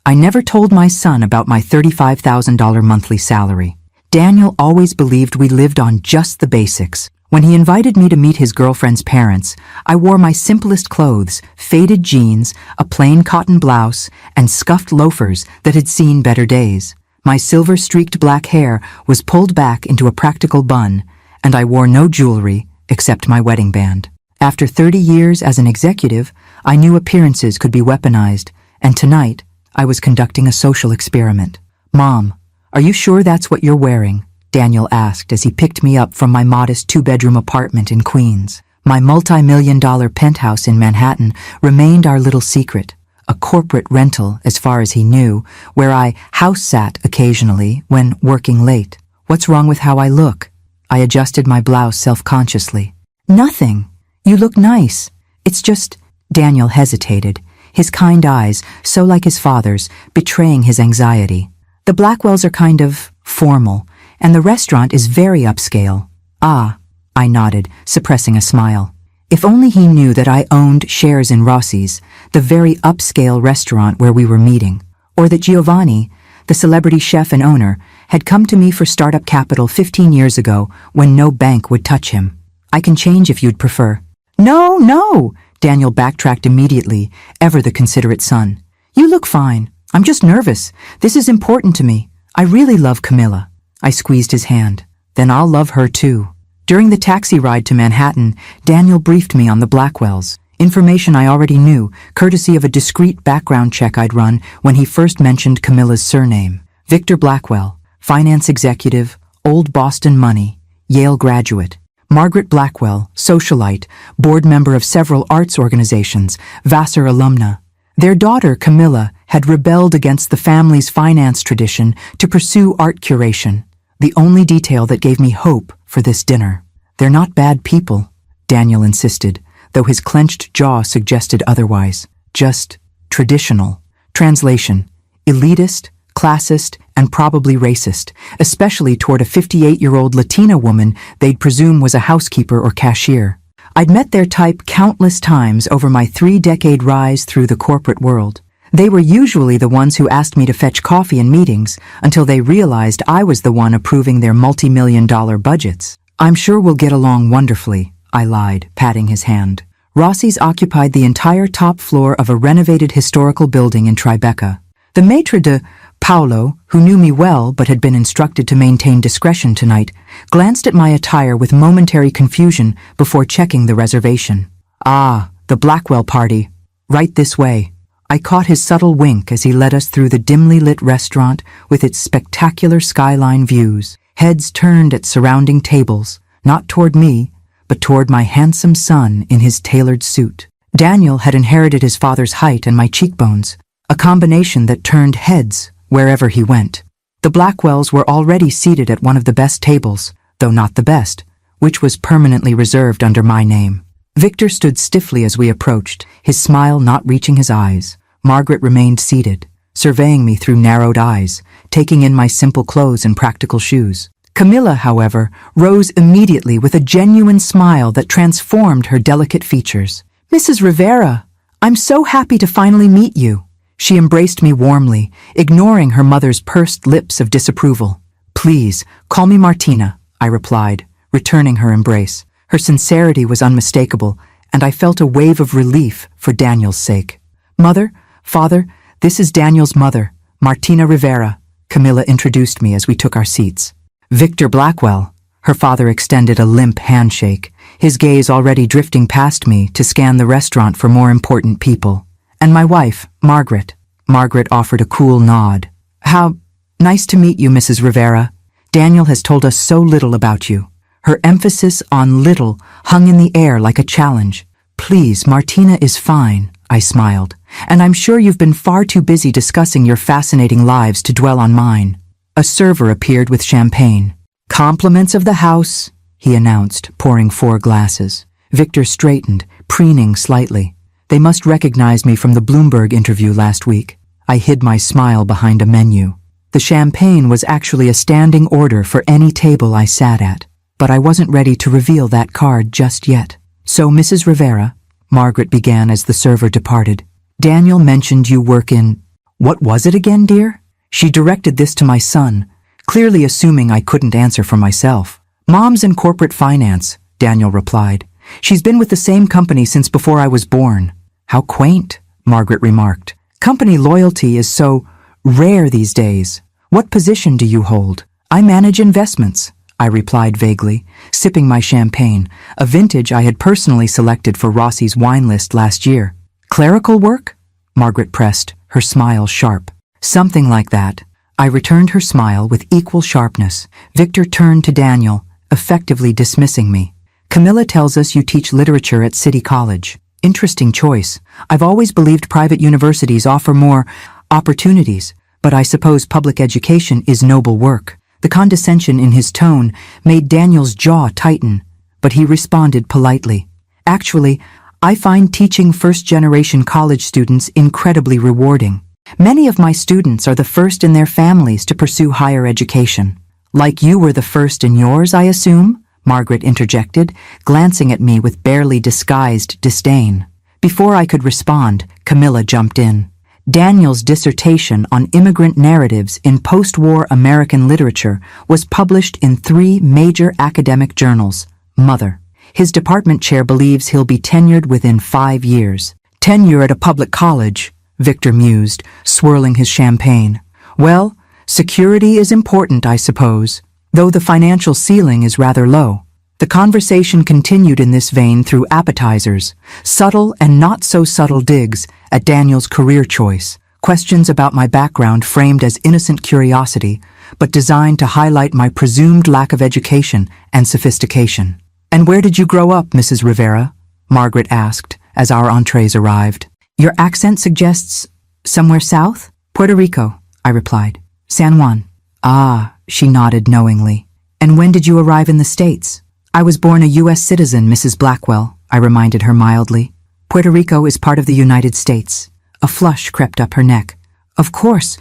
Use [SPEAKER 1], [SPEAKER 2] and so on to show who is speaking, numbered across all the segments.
[SPEAKER 1] I never told my son about my $35,000 monthly salary. Daniel always believed we lived on just the basics. When he invited me to meet his girlfriend's parents, I wore my simplest clothes, faded jeans, a plain cotton blouse, and scuffed loafers that had seen better days. My silver-streaked black hair was pulled back into a practical bun, and I wore no jewelry except my wedding band. After 30 years as an executive, I knew appearances could be weaponized, and tonight, I was conducting a social experiment. "Mom, are you sure that's what you're wearing?" Daniel asked as he picked me up from my modest two-bedroom apartment in Queens. My multi-million-dollar penthouse in Manhattan remained our little secret, a corporate rental as far as he knew, where I house-sat occasionally when working late. "What's wrong with how I look?" I adjusted my blouse self-consciously. "Nothing. You look nice. It's just—" Daniel hesitated, his kind eyes, so like his father's, betraying his anxiety. "The Blackwells are kind of formal, and the restaurant is very upscale." "Ah," I nodded, suppressing a smile. If only he knew that I owned shares in Rossi's, the very upscale restaurant where we were meeting, or that Giovanni, the celebrity chef and owner, had come to me for startup capital 15 years ago when no bank would touch him. "I can change if you'd prefer." "No, no!" Daniel backtracked immediately, ever the considerate son. "You look fine. I'm just nervous. This is important to me. I really love Camilla." I squeezed his hand. "Then I'll love her too." During the taxi ride to Manhattan, Daniel briefed me on the Blackwells, information I already knew, courtesy of a discreet background check I'd run when he first mentioned Camilla's surname. Victor Blackwell, finance executive, old Boston money, Yale graduate. Margaret Blackwell, socialite, board member of several arts organizations, Vassar alumna. Their daughter, Camilla, had rebelled against the family's finance tradition to pursue art curation, the only detail that gave me hope for this dinner. "They're not bad people," Daniel insisted, though his clenched jaw suggested otherwise. "Just traditional." Translation: elitist, classist, and probably racist, especially toward a 58-year-old Latina woman they'd presume was a housekeeper or cashier. I'd met their type countless times over my 3-decade rise through the corporate world. They were usually the ones who asked me to fetch coffee in meetings until they realized I was the one approving their multi-million-dollar budgets. "I'm sure we'll get along wonderfully," I lied, patting his hand. Rossi's occupied the entire top floor of a renovated historical building in Tribeca. The maitre d', Paolo, who knew me well but had been instructed to maintain discretion tonight, glanced at my attire with momentary confusion before checking the reservation. "Ah, the Blackwell party. Right this way." I caught his subtle wink as he led us through the dimly lit restaurant with its spectacular skyline views, heads turned at surrounding tables, not toward me, but toward my handsome son in his tailored suit. Daniel had inherited his father's height and my cheekbones, a combination that turned heads wherever he went. The Blackwells were already seated at one of the best tables, though not the best, which was permanently reserved under my name. Victor stood stiffly as we approached, his smile not reaching his eyes. Margaret remained seated, surveying me through narrowed eyes, taking in my simple clothes and practical shoes. Camilla, however, rose immediately with a genuine smile that transformed her delicate features. "Mrs. Rivera, I'm so happy to finally meet you." She embraced me warmly, ignoring her mother's pursed lips of disapproval. "Please, call me Martina," I replied, returning her embrace. Her sincerity was unmistakable, and I felt a wave of relief for Daniel's sake. "Mother, Father, this is Daniel's mother, Martina Rivera," Camilla introduced me as we took our seats. "Victor Blackwell." Her father extended a limp handshake, his gaze already drifting past me to scan the restaurant for more important people. "And my wife, Margaret." Margaret offered a cool nod. "How nice to meet you, Mrs. Rivera. Daniel has told us so little about you." Her emphasis on little hung in the air like a challenge. "Please, Martina is fine," I smiled, "and I'm sure you've been far too busy discussing your fascinating lives to dwell on mine." A server appeared with champagne. "Compliments of the house," he announced, pouring 4 glasses. Victor straightened, preening slightly. They must recognize me from the Bloomberg interview last week. I hid my smile behind a menu. The champagne was actually a standing order for any table I sat at, but I wasn't ready to reveal that card just yet. "So, Mrs. Rivera," Margaret began as the server departed, "Daniel mentioned you work in, What was it again, dear? She directed this to my son, clearly assuming I couldn't answer for myself. Mom's in corporate finance, Daniel replied. She's been with the same company since before I was born. How quaint, Margaret remarked. Company loyalty is so rare these days. What position do you hold? I manage investments, I replied vaguely, sipping my champagne, a vintage I had personally selected for Rossi's wine list last year. Clerical work? Margaret pressed, her smile sharp. Something like that. I returned her smile with equal sharpness. Victor turned to Daniel, effectively dismissing me. Camilla tells us you teach literature at City College. Interesting choice. I've always believed private universities offer more opportunities, but I suppose public education is noble work. The condescension in his tone made Daniel's jaw tighten, but he responded politely. Actually, I find teaching first-generation college students incredibly rewarding. Many of my students are the first in their families to pursue higher education. Like you were the first in yours, I assume? Margaret interjected, glancing at me with barely disguised disdain. Before I could respond, Camilla jumped in. Daniel's dissertation on immigrant narratives in post-war American literature was published in 3 major academic journals. Mother. His department chair believes he'll be tenured within 5 years. Tenure at a public college, Victor mused, swirling his champagne. Well, security is important, I suppose, though the financial ceiling is rather low. The conversation continued in this vein through appetizers, subtle and not so subtle digs at Daniel's career choice, questions about my background framed as innocent curiosity, but designed to highlight my presumed lack of education and sophistication. And where did you grow up, Mrs. Rivera? Margaret asked as our entrees arrived. Your accent suggests somewhere south? Puerto Rico, I replied. San Juan. Ah, she nodded knowingly. And when did you arrive in the States? I was born a U.S. citizen, Mrs. Blackwell, I reminded her mildly. Puerto Rico is part of the United States. A flush crept up her neck. Of course.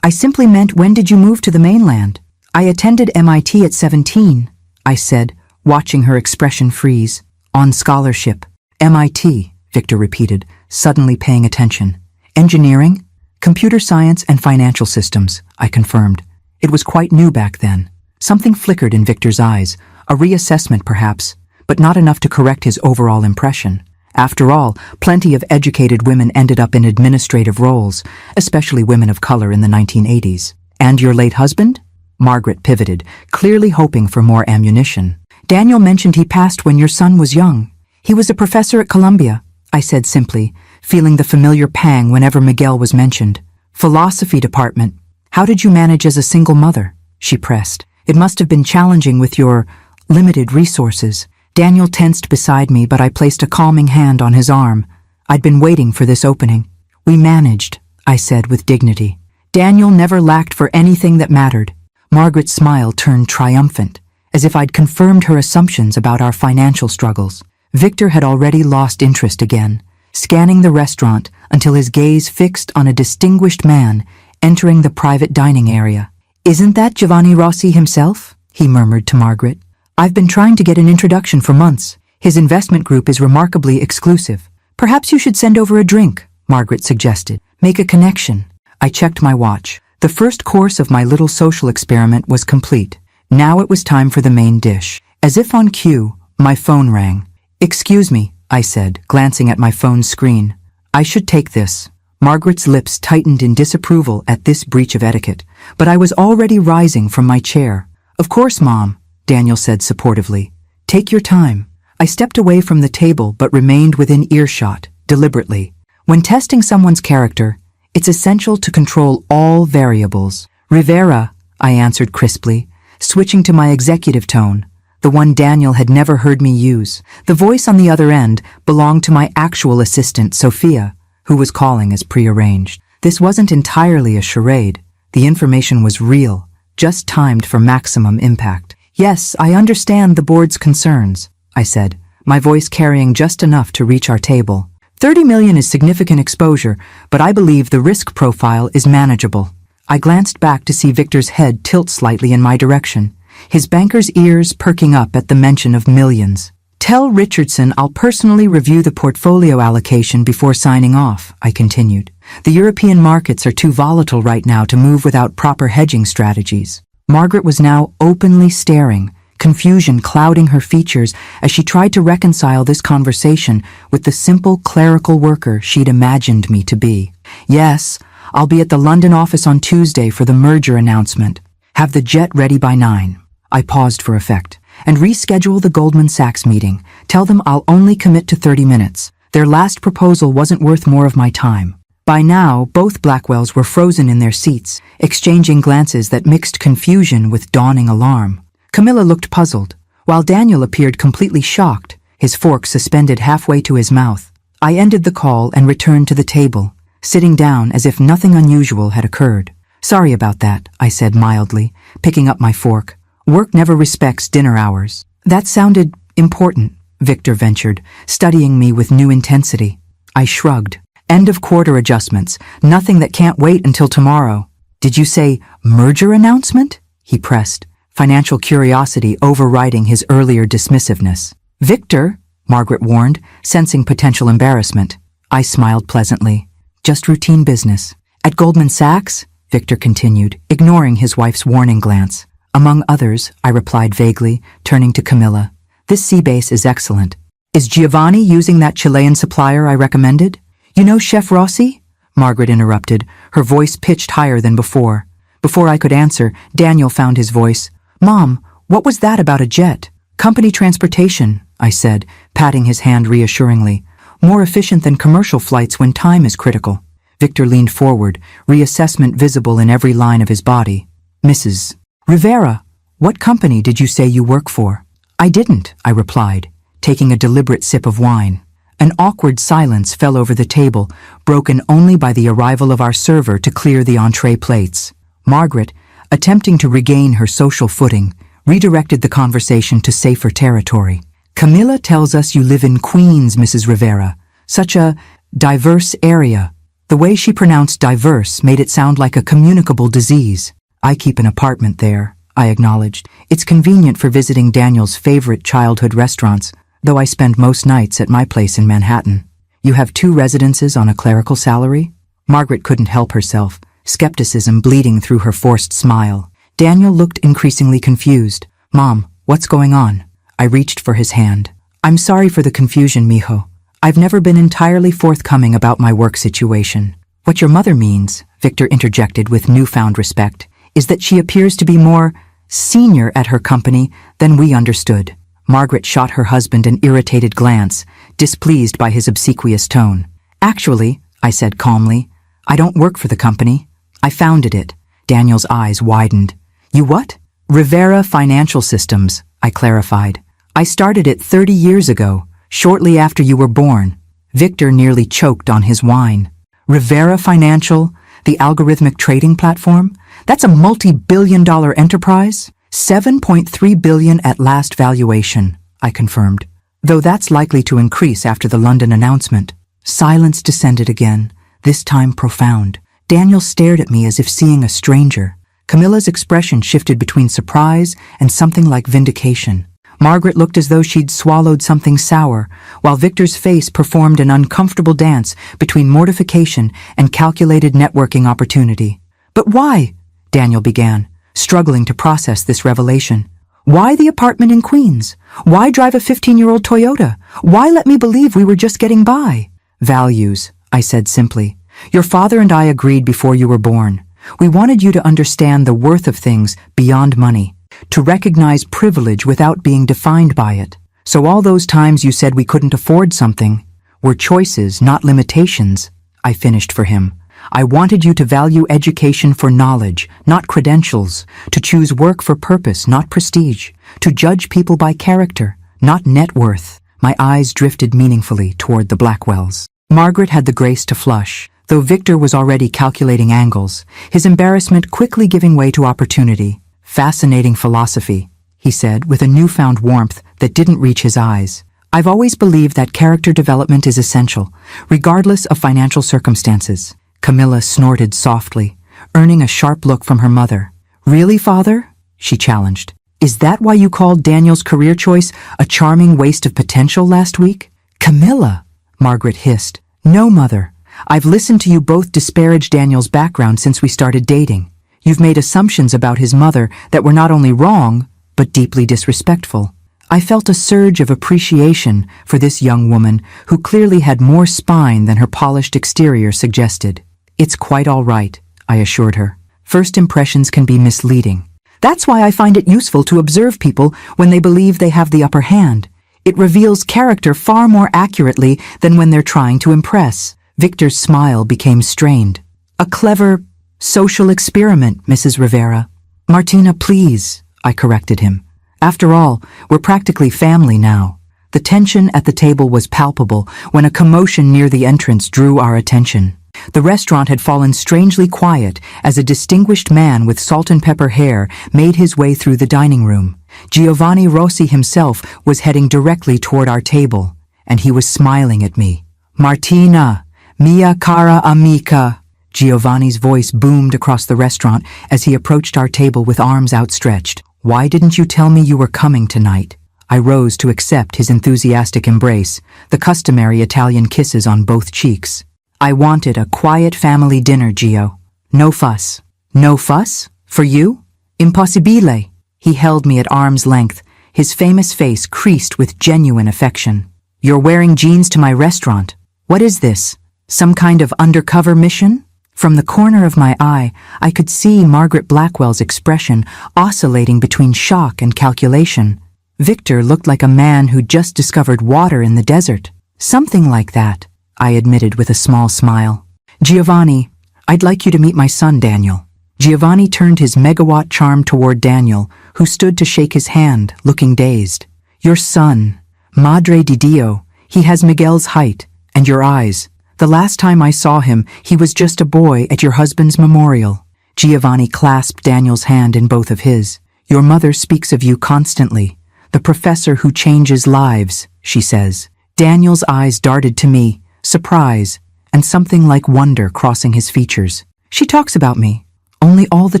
[SPEAKER 1] I simply meant when did you move to the mainland? I attended MIT at 17, I said, watching her expression freeze. On scholarship. MIT, Victor repeated, suddenly paying attention. Engineering? Computer science and financial systems, I confirmed. It was quite new back then. Something flickered in Victor's eyes, a reassessment perhaps, but not enough to correct his overall impression. After all, plenty of educated women ended up in administrative roles, especially women of color in the 1980s. And your late husband? Margaret pivoted, clearly hoping for more ammunition. Daniel mentioned he passed when your son was young. He was a professor at Columbia, I said simply, feeling the familiar pang whenever Miguel was mentioned. Philosophy department. How did you manage as a single mother? She pressed. It must have been challenging with your limited resources. Daniel tensed beside me, but I placed a calming hand on his arm. I'd been waiting for this opening. We managed, I said with dignity. Daniel never lacked for anything that mattered. Margaret's smile turned triumphant, as if I'd confirmed her assumptions about our financial struggles. Victor had already lost interest again, scanning the restaurant until his gaze fixed on a distinguished man entering the private dining area. Isn't that Giovanni Rossi himself? He murmured to Margaret. I've been trying to get an introduction for months. His investment group is remarkably exclusive. Perhaps you should send over a drink, Margaret suggested. Make a connection. I checked my watch. The first course of my little social experiment was complete. Now it was time for the main dish. As if on cue, my phone rang. Excuse me, I said, glancing at my phone's screen. I should take this. Margaret's lips tightened in disapproval at this breach of etiquette, but I was already rising from my chair. Of course, Mom, Daniel said supportively. Take your time. I stepped away from the table but remained within earshot, deliberately. When testing someone's character, it's essential to control all variables. Rivera, I answered crisply, switching to my executive tone, the one Daniel had never heard me use. The voice on the other end belonged to my actual assistant, Sophia, who was calling as prearranged. This wasn't entirely a charade. The information was real, just timed for maximum impact. Yes, I understand the board's concerns, I said, my voice carrying just enough to reach our table. 30 million is significant exposure, but I believe the risk profile is manageable. I glanced back to see Victor's head tilt slightly in my direction, his banker's ears perking up at the mention of millions. Tell Richardson I'll personally review the portfolio allocation before signing off, I continued. The European markets are too volatile right now to move without proper hedging strategies. Margaret was now openly staring, confusion clouding her features as she tried to reconcile this conversation with the simple clerical worker she'd imagined me to be. Yes, I'll be at the London office on Tuesday for the merger announcement. Have the jet ready by 9. I paused for effect. And reschedule the Goldman Sachs meeting. Tell them I'll only commit to 30 minutes. Their last proposal wasn't worth more of my time. By now, both Blackwells were frozen in their seats, exchanging glances that mixed confusion with dawning alarm. Camilla looked puzzled, while Daniel appeared completely shocked, his fork suspended halfway to his mouth. I ended the call and returned to the table, sitting down as if nothing unusual had occurred. Sorry about that, I said mildly, picking up my fork. Work never respects dinner hours. That sounded important, Victor ventured, studying me with new intensity. I shrugged. End of quarter adjustments. Nothing that can't wait until tomorrow. Did you say merger announcement? He pressed, financial curiosity overriding his earlier dismissiveness. Victor, Margaret warned, sensing potential embarrassment. I smiled pleasantly. Just routine business. At Goldman Sachs? Victor continued, ignoring his wife's warning glance. Among others, I replied vaguely, turning to Camilla. This sea base is excellent. Is Giovanni using that Chilean supplier I recommended? You know Chef Rossi? Margaret interrupted, her voice pitched higher than before. Before I could answer, Daniel found his voice. Mom, what was that about a jet? Company transportation, I said, patting his hand reassuringly. More efficient than commercial flights when time is critical. Victor leaned forward, reassessment visible in every line of his body. Mrs. Rivera, what company did you say you work for? I didn't, I replied, taking a deliberate sip of wine. An awkward silence fell over the table, broken only by the arrival of our server to clear the entree plates. Margaret, attempting to regain her social footing, redirected the conversation to safer territory. Camilla tells us you live in Queens, Mrs. Rivera. Such a diverse area. The way she pronounced diverse made it sound like a communicable disease. I keep an apartment there, I acknowledged. It's convenient for visiting Daniel's favorite childhood restaurants, though I spend most nights at my place in Manhattan. You have 2 residences on a clerical salary? Margaret couldn't help herself, skepticism bleeding through her forced smile. Daniel looked increasingly confused. Mom, what's going on? I reached for his hand. I'm sorry for the confusion, mijo. I've never been entirely forthcoming about my work situation. What your mother means, Victor interjected with newfound respect, is that she appears to be more senior at her company than we understood. Margaret shot her husband an irritated glance, displeased by his obsequious tone. Actually, I said calmly, I don't work for the company. I founded it. Daniel's eyes widened. You what? Rivera Financial Systems, I clarified. I started it 30 years ago, shortly after you were born. Victor nearly choked on his wine. Rivera Financial, the algorithmic trading platform? That's a multi-billion-dollar enterprise? $7.3 billion at last valuation, I confirmed, though that's likely to increase after the London announcement. Silence descended again, this time profound. Daniel stared at me as if seeing a stranger. Camilla's expression shifted between surprise and something like vindication. Margaret looked as though she'd swallowed something sour, while Victor's face performed an uncomfortable dance between mortification and calculated networking opportunity. But why? Daniel began, struggling to process this revelation. Why the apartment in Queens? Why drive a 15-year-old Toyota? Why let me believe we were just getting by? Values, I said simply. Your father and I agreed before you were born. We wanted you to understand the worth of things beyond money, to recognize privilege without being defined by it. So all those times you said we couldn't afford something were choices, not limitations, I finished for him. I wanted you to value education for knowledge, not credentials, to choose work for purpose, not prestige, to judge people by character, not net worth. My eyes drifted meaningfully toward the Blackwells. Margaret had the grace to flush, though Victor was already calculating angles, his embarrassment quickly giving way to opportunity. Fascinating philosophy, he said with a newfound warmth that didn't reach his eyes. I've always believed that character development is essential, regardless of financial circumstances. Camilla snorted softly, earning a sharp look from her mother. Really, father? She challenged. Is that why you called Daniel's career choice a charming waste of potential last week? Camilla, Margaret hissed. No, mother. I've listened to you both disparage Daniel's background since we started dating. You've made assumptions about his mother that were not only wrong, but deeply disrespectful. I felt a surge of appreciation for this young woman who clearly had more spine than her polished exterior suggested. It's quite all right, I assured her. First impressions can be misleading. That's why I find it useful to observe people when they believe they have the upper hand. It reveals character far more accurately than when they're trying to impress. Victor's smile became strained. A clever social experiment, Mrs. Rivera. Martina, please, I corrected him. After all, we're practically family now. The tension at the table was palpable when a commotion near the entrance drew our attention. The restaurant had fallen strangely quiet as a distinguished man with salt and pepper hair made his way through the dining room. Giovanni Rossi himself was heading directly toward our table, and he was smiling at me. Martina, mia cara amica. Giovanni's voice boomed across the restaurant as he approached our table with arms outstretched. Why didn't you tell me you were coming tonight? I rose to accept his enthusiastic embrace, the customary Italian kisses on both cheeks. I wanted a quiet family dinner, Gio. No fuss. No fuss? For you? Impossibile. He held me at arm's length, his famous face creased with genuine affection. You're wearing jeans to my restaurant. What is this? Some kind of undercover mission? From the corner of my eye, I could see Margaret Blackwell's expression oscillating between shock and calculation. Victor looked like a man who'd just discovered water in the desert. Something like that, I admitted with a small smile. Giovanni, I'd like you to meet my son, Daniel. Giovanni turned his megawatt charm toward Daniel, who stood to shake his hand, looking dazed. Your son, Madre di Dio, he has Miguel's height, and your eyes. The last time I saw him, he was just a boy at your husband's memorial. Giovanni clasped Daniel's hand in both of his. Your mother speaks of you constantly. The professor who changes lives, she says. Daniel's eyes darted to me, surprise, and something like wonder crossing his features. She talks about me. Only all the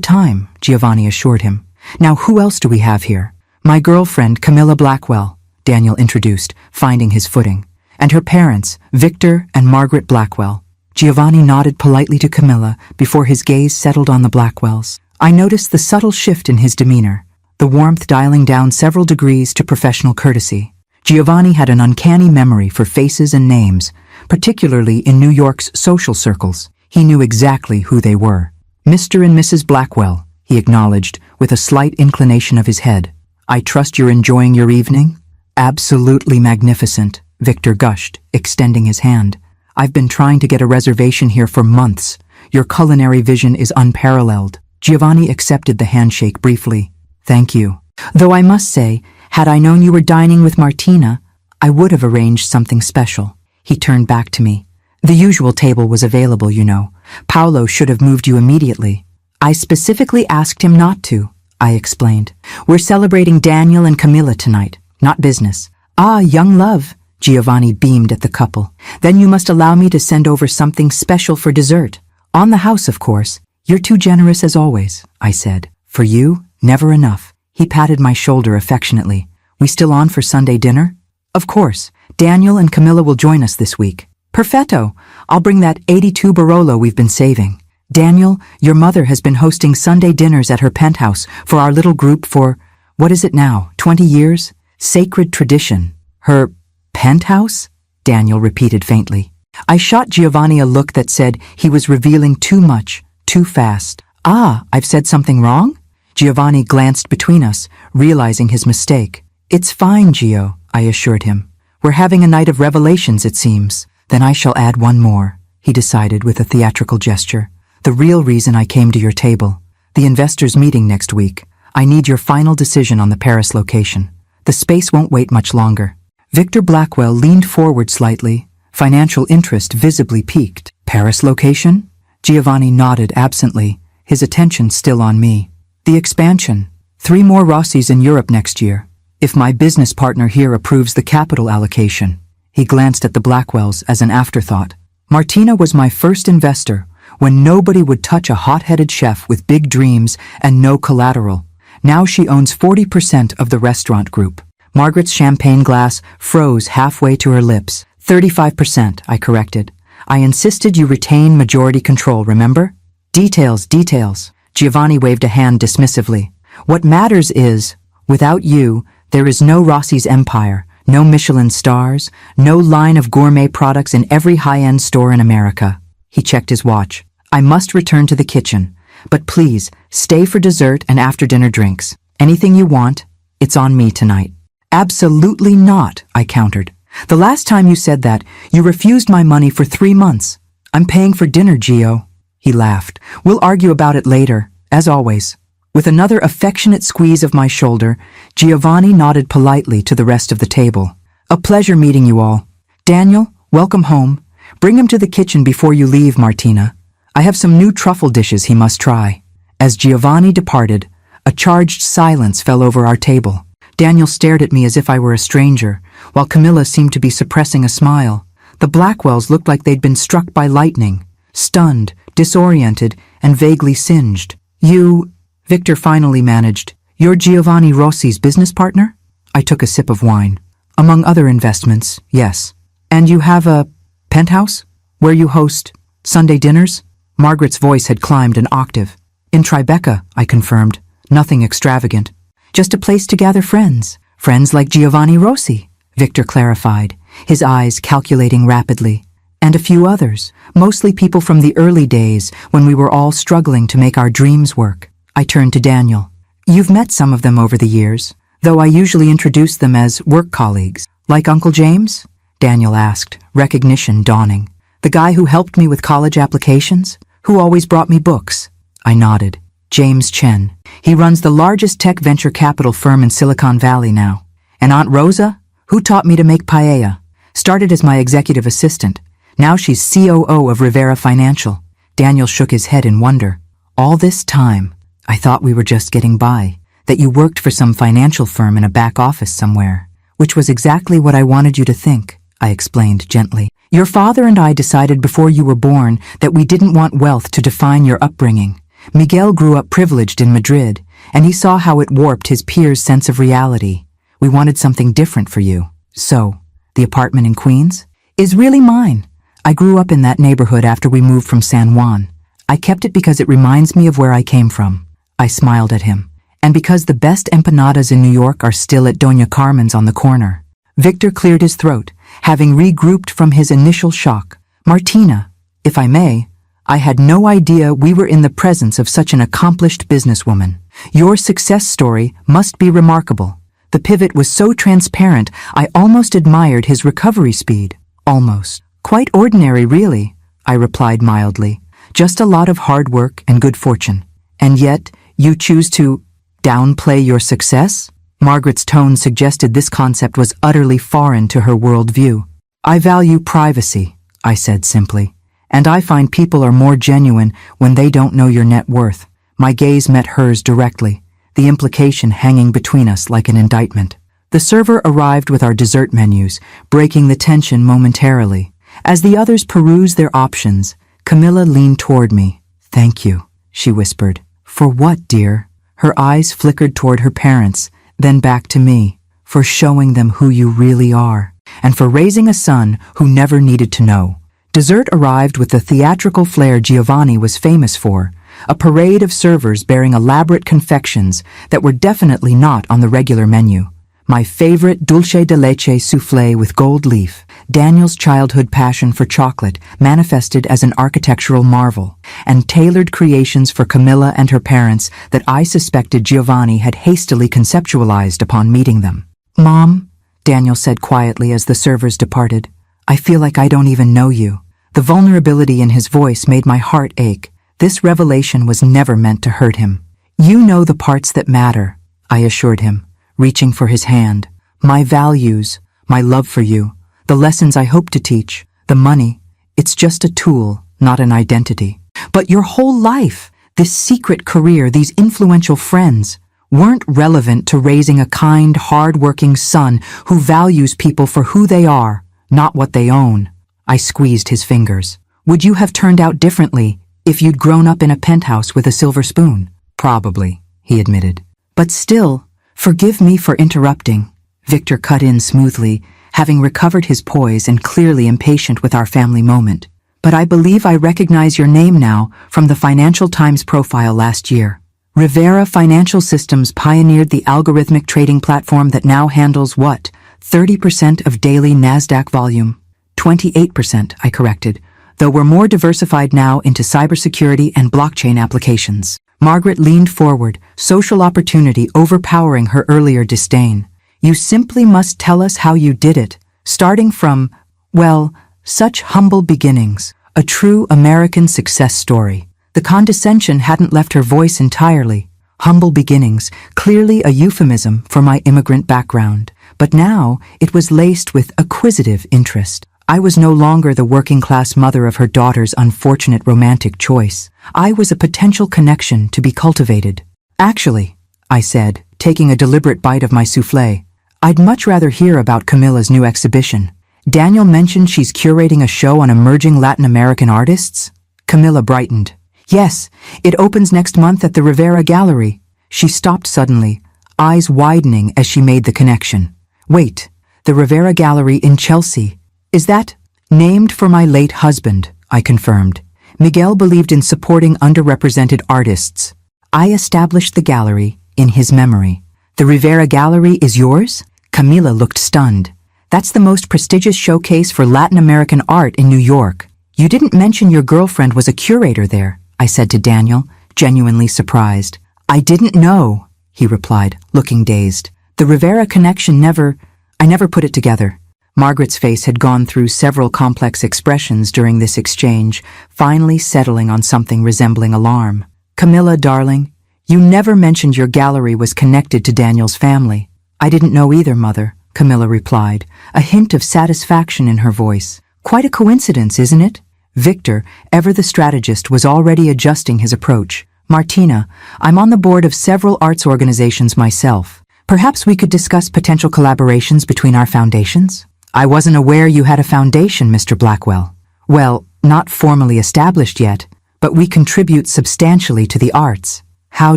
[SPEAKER 1] time, Giovanni assured him. Now who else do we have here? My girlfriend, Camilla Blackwell, Daniel introduced, finding his footing. And her parents, Victor and Margaret Blackwell. Giovanni nodded politely to Camilla before his gaze settled on the Blackwells. I noticed the subtle shift in his demeanor, the warmth dialing down several degrees to professional courtesy. Giovanni had an uncanny memory for faces and names, particularly in New York's social circles. He knew exactly who they were. Mr. and Mrs. Blackwell, he acknowledged, with a slight inclination of his head. I trust you're enjoying your evening? Absolutely magnificent, Victor gushed, extending his hand. I've been trying to get a reservation here for months. Your culinary vision is unparalleled. Giovanni accepted the handshake briefly. Thank you. Though I must say, had I known you were dining with Martina, I would have arranged something special. He turned back to me. The usual table was available, you know. Paolo should have moved you immediately. I specifically asked him not to, I explained. We're celebrating Daniel and Camilla tonight, not business. Ah, young love. Giovanni beamed at the couple. Then you must allow me to send over something special for dessert. On the house, of course. You're too generous as always, I said. For you, never enough. He patted my shoulder affectionately. We still on for Sunday dinner? Of course. Daniel and Camilla will join us this week. Perfetto. I'll bring that 82 Barolo we've been saving. Daniel, your mother has been hosting Sunday dinners at her penthouse for our little group for, what is it now, 20 years? Sacred tradition. Her penthouse? Daniel repeated faintly. I shot Giovanni a look that said he was revealing too much, too fast. Ah, I've said something wrong? Giovanni glanced between us, realizing his mistake. It's fine, Gio, I assured him. We're having a night of revelations, it seems. Then I shall add one more, he decided with a theatrical gesture. The real reason I came to your table. The investors' meeting next week. I need your final decision on the Paris location. The space won't wait much longer. Victor Blackwell leaned forward slightly, financial interest visibly piqued. Paris location? Giovanni nodded absently, his attention still on me. The expansion. 3 more Rossis in Europe next year. If my business partner here approves the capital allocation. He glanced at the Blackwells as an afterthought. Martina was my first investor, when nobody would touch a hot-headed chef with big dreams and no collateral. Now she owns 40% of the restaurant group. Margaret's champagne glass froze halfway to her lips. 35%, I corrected. I insisted you retain majority control, remember? Details. Giovanni waved a hand dismissively. What matters is, without you, there is no Rossi's empire, no Michelin stars, no line of gourmet products in every high-end store in America. He checked his watch. I must return to the kitchen, but please, stay for dessert and after-dinner drinks. Anything you want, it's on me tonight. Absolutely not, I countered. The last time you said that, you refused my money for 3 months. I'm paying for dinner, Gio. He laughed. We'll argue about it later, as always. With another affectionate squeeze of my shoulder, Giovanni nodded politely to the rest of the table. A pleasure meeting you all. Daniel, welcome home. Bring him to the kitchen before you leave, Martina. I have some new truffle dishes he must try. As Giovanni departed, a charged silence fell over our table. Daniel stared at me as if I were a stranger, while Camilla seemed to be suppressing a smile. The Blackwells looked like they'd been struck by lightning, stunned, disoriented, and vaguely singed. You, Victor finally managed. You're Giovanni Rossi's business partner? I took a sip of wine. Among other investments, yes. And you have a penthouse? Where you host Sunday dinners? Margaret's voice had climbed an octave. In Tribeca, I confirmed. Nothing extravagant. Just a place to gather friends. Friends like Giovanni Rossi, Victor clarified, his eyes calculating rapidly. And a few others, mostly people from the early days when we were all struggling to make our dreams work. I turned to Daniel. You've met some of them over the years, though I usually introduce them as work colleagues. Like Uncle James? Daniel asked, recognition dawning. The guy who helped me with college applications? Who always brought me books? I nodded. James Chen. He runs the largest tech venture capital firm in Silicon Valley now. And Aunt Rosa? Who taught me to make paella? Started as my executive assistant. Now she's COO of Rivera Financial. Daniel shook his head in wonder. All this time, I thought we were just getting by, that you worked for some financial firm in a back office somewhere, which was exactly what I wanted you to think, I explained gently. Your father and I decided before you were born that we didn't want wealth to define your upbringing. Miguel grew up privileged in Madrid, and he saw how it warped his peers' sense of reality. We wanted something different for you. So, the apartment in Queens is really mine. I grew up in that neighborhood after we moved from San Juan. I kept it because it reminds me of where I came from. I smiled at him. And because the best empanadas in New York are still at Doña Carmen's on the corner. Victor cleared his throat, having regrouped from his initial shock. Martina, if I may, I had no idea we were in the presence of such an accomplished businesswoman. Your success story must be remarkable. The pivot was so transparent, I almost admired his recovery speed. Almost. Quite ordinary, really, I replied mildly. Just a lot of hard work and good fortune. And yet, you choose to downplay your success? Margaret's tone suggested this concept was utterly foreign to her worldview. I value privacy, I said simply. And I find people are more genuine when they don't know your net worth. My gaze met hers directly, the implication hanging between us like an indictment. The server arrived with our dessert menus, breaking the tension momentarily. As the others perused their options, Camilla leaned toward me. Thank you, she whispered. For what, dear? Her eyes flickered toward her parents, then back to me. For showing them who you really are, and for raising a son who never needed to know. Dessert arrived with the theatrical flair Giovanni was famous for, a parade of servers bearing elaborate confections that were definitely not on the regular menu. My favorite dulce de leche soufflé with gold leaf, Daniel's childhood passion for chocolate manifested as an architectural marvel, and tailored creations for Camilla and her parents that I suspected Giovanni had hastily conceptualized upon meeting them. Mom, Daniel said quietly as the servers departed, I feel like I don't even know you. The vulnerability in his voice made my heart ache. This revelation was never meant to hurt him. You know the parts that matter, I assured him, reaching for his hand. My values, my love for you, the lessons I hope to teach, the money, it's just a tool, not an identity. But your whole life, this secret career, these influential friends, weren't relevant to raising a kind, hard-working son who values people for who they are, not what they own. I squeezed his fingers. Would you have turned out differently if you'd grown up in a penthouse with a silver spoon? Probably, he admitted. But still, forgive me for interrupting. Victor cut in smoothly, having recovered his poise and clearly impatient with our family moment. but I believe I recognize your name now from the Financial Times profile last year. Rivera Financial Systems pioneered the algorithmic trading platform that now handles what? 30% of daily NASDAQ volume. 28%, I corrected, though we're more diversified now into cybersecurity and blockchain applications. Margaret leaned forward, social opportunity overpowering her earlier disdain. You simply must tell us how you did it, starting from, well, such humble beginnings, a true American success story. The condescension hadn't left her voice entirely. Humble beginnings, clearly a euphemism for my immigrant background. But now it was laced with acquisitive interest. I was no longer the working-class mother of her daughter's unfortunate romantic choice. I was a potential connection to be cultivated. Actually, I said, taking a deliberate bite of my soufflé, I'd much rather hear about Camilla's new exhibition. Daniel mentioned she's curating a show on emerging Latin American artists? Camilla brightened. Yes, it opens next month at the Rivera Gallery. She stopped suddenly, eyes widening as she made the connection. Wait, the Rivera Gallery in Chelsea. Is that named for my late husband? I confirmed. Miguel believed in supporting underrepresented artists. I established the gallery in his memory. The Rivera Gallery is yours? Camila looked stunned. That's the most prestigious showcase for Latin American art in New York. You didn't mention your girlfriend was a curator there, I said to Daniel, genuinely surprised. I didn't know, he replied, looking dazed. The Rivera connection I never put it together. Margaret's face had gone through several complex expressions during this exchange, finally settling on something resembling alarm. Camilla, darling, you never mentioned your gallery was connected to Daniel's family. I didn't know either, Mother, Camilla replied, a hint of satisfaction in her voice. Quite a coincidence, isn't it? Victor, ever the strategist, was already adjusting his approach. Martina, I'm on the board of several arts organizations myself. Perhaps we could discuss potential collaborations between our foundations? I wasn't aware you had a foundation, Mr. Blackwell. Well, not formally established yet, but we contribute substantially to the arts. How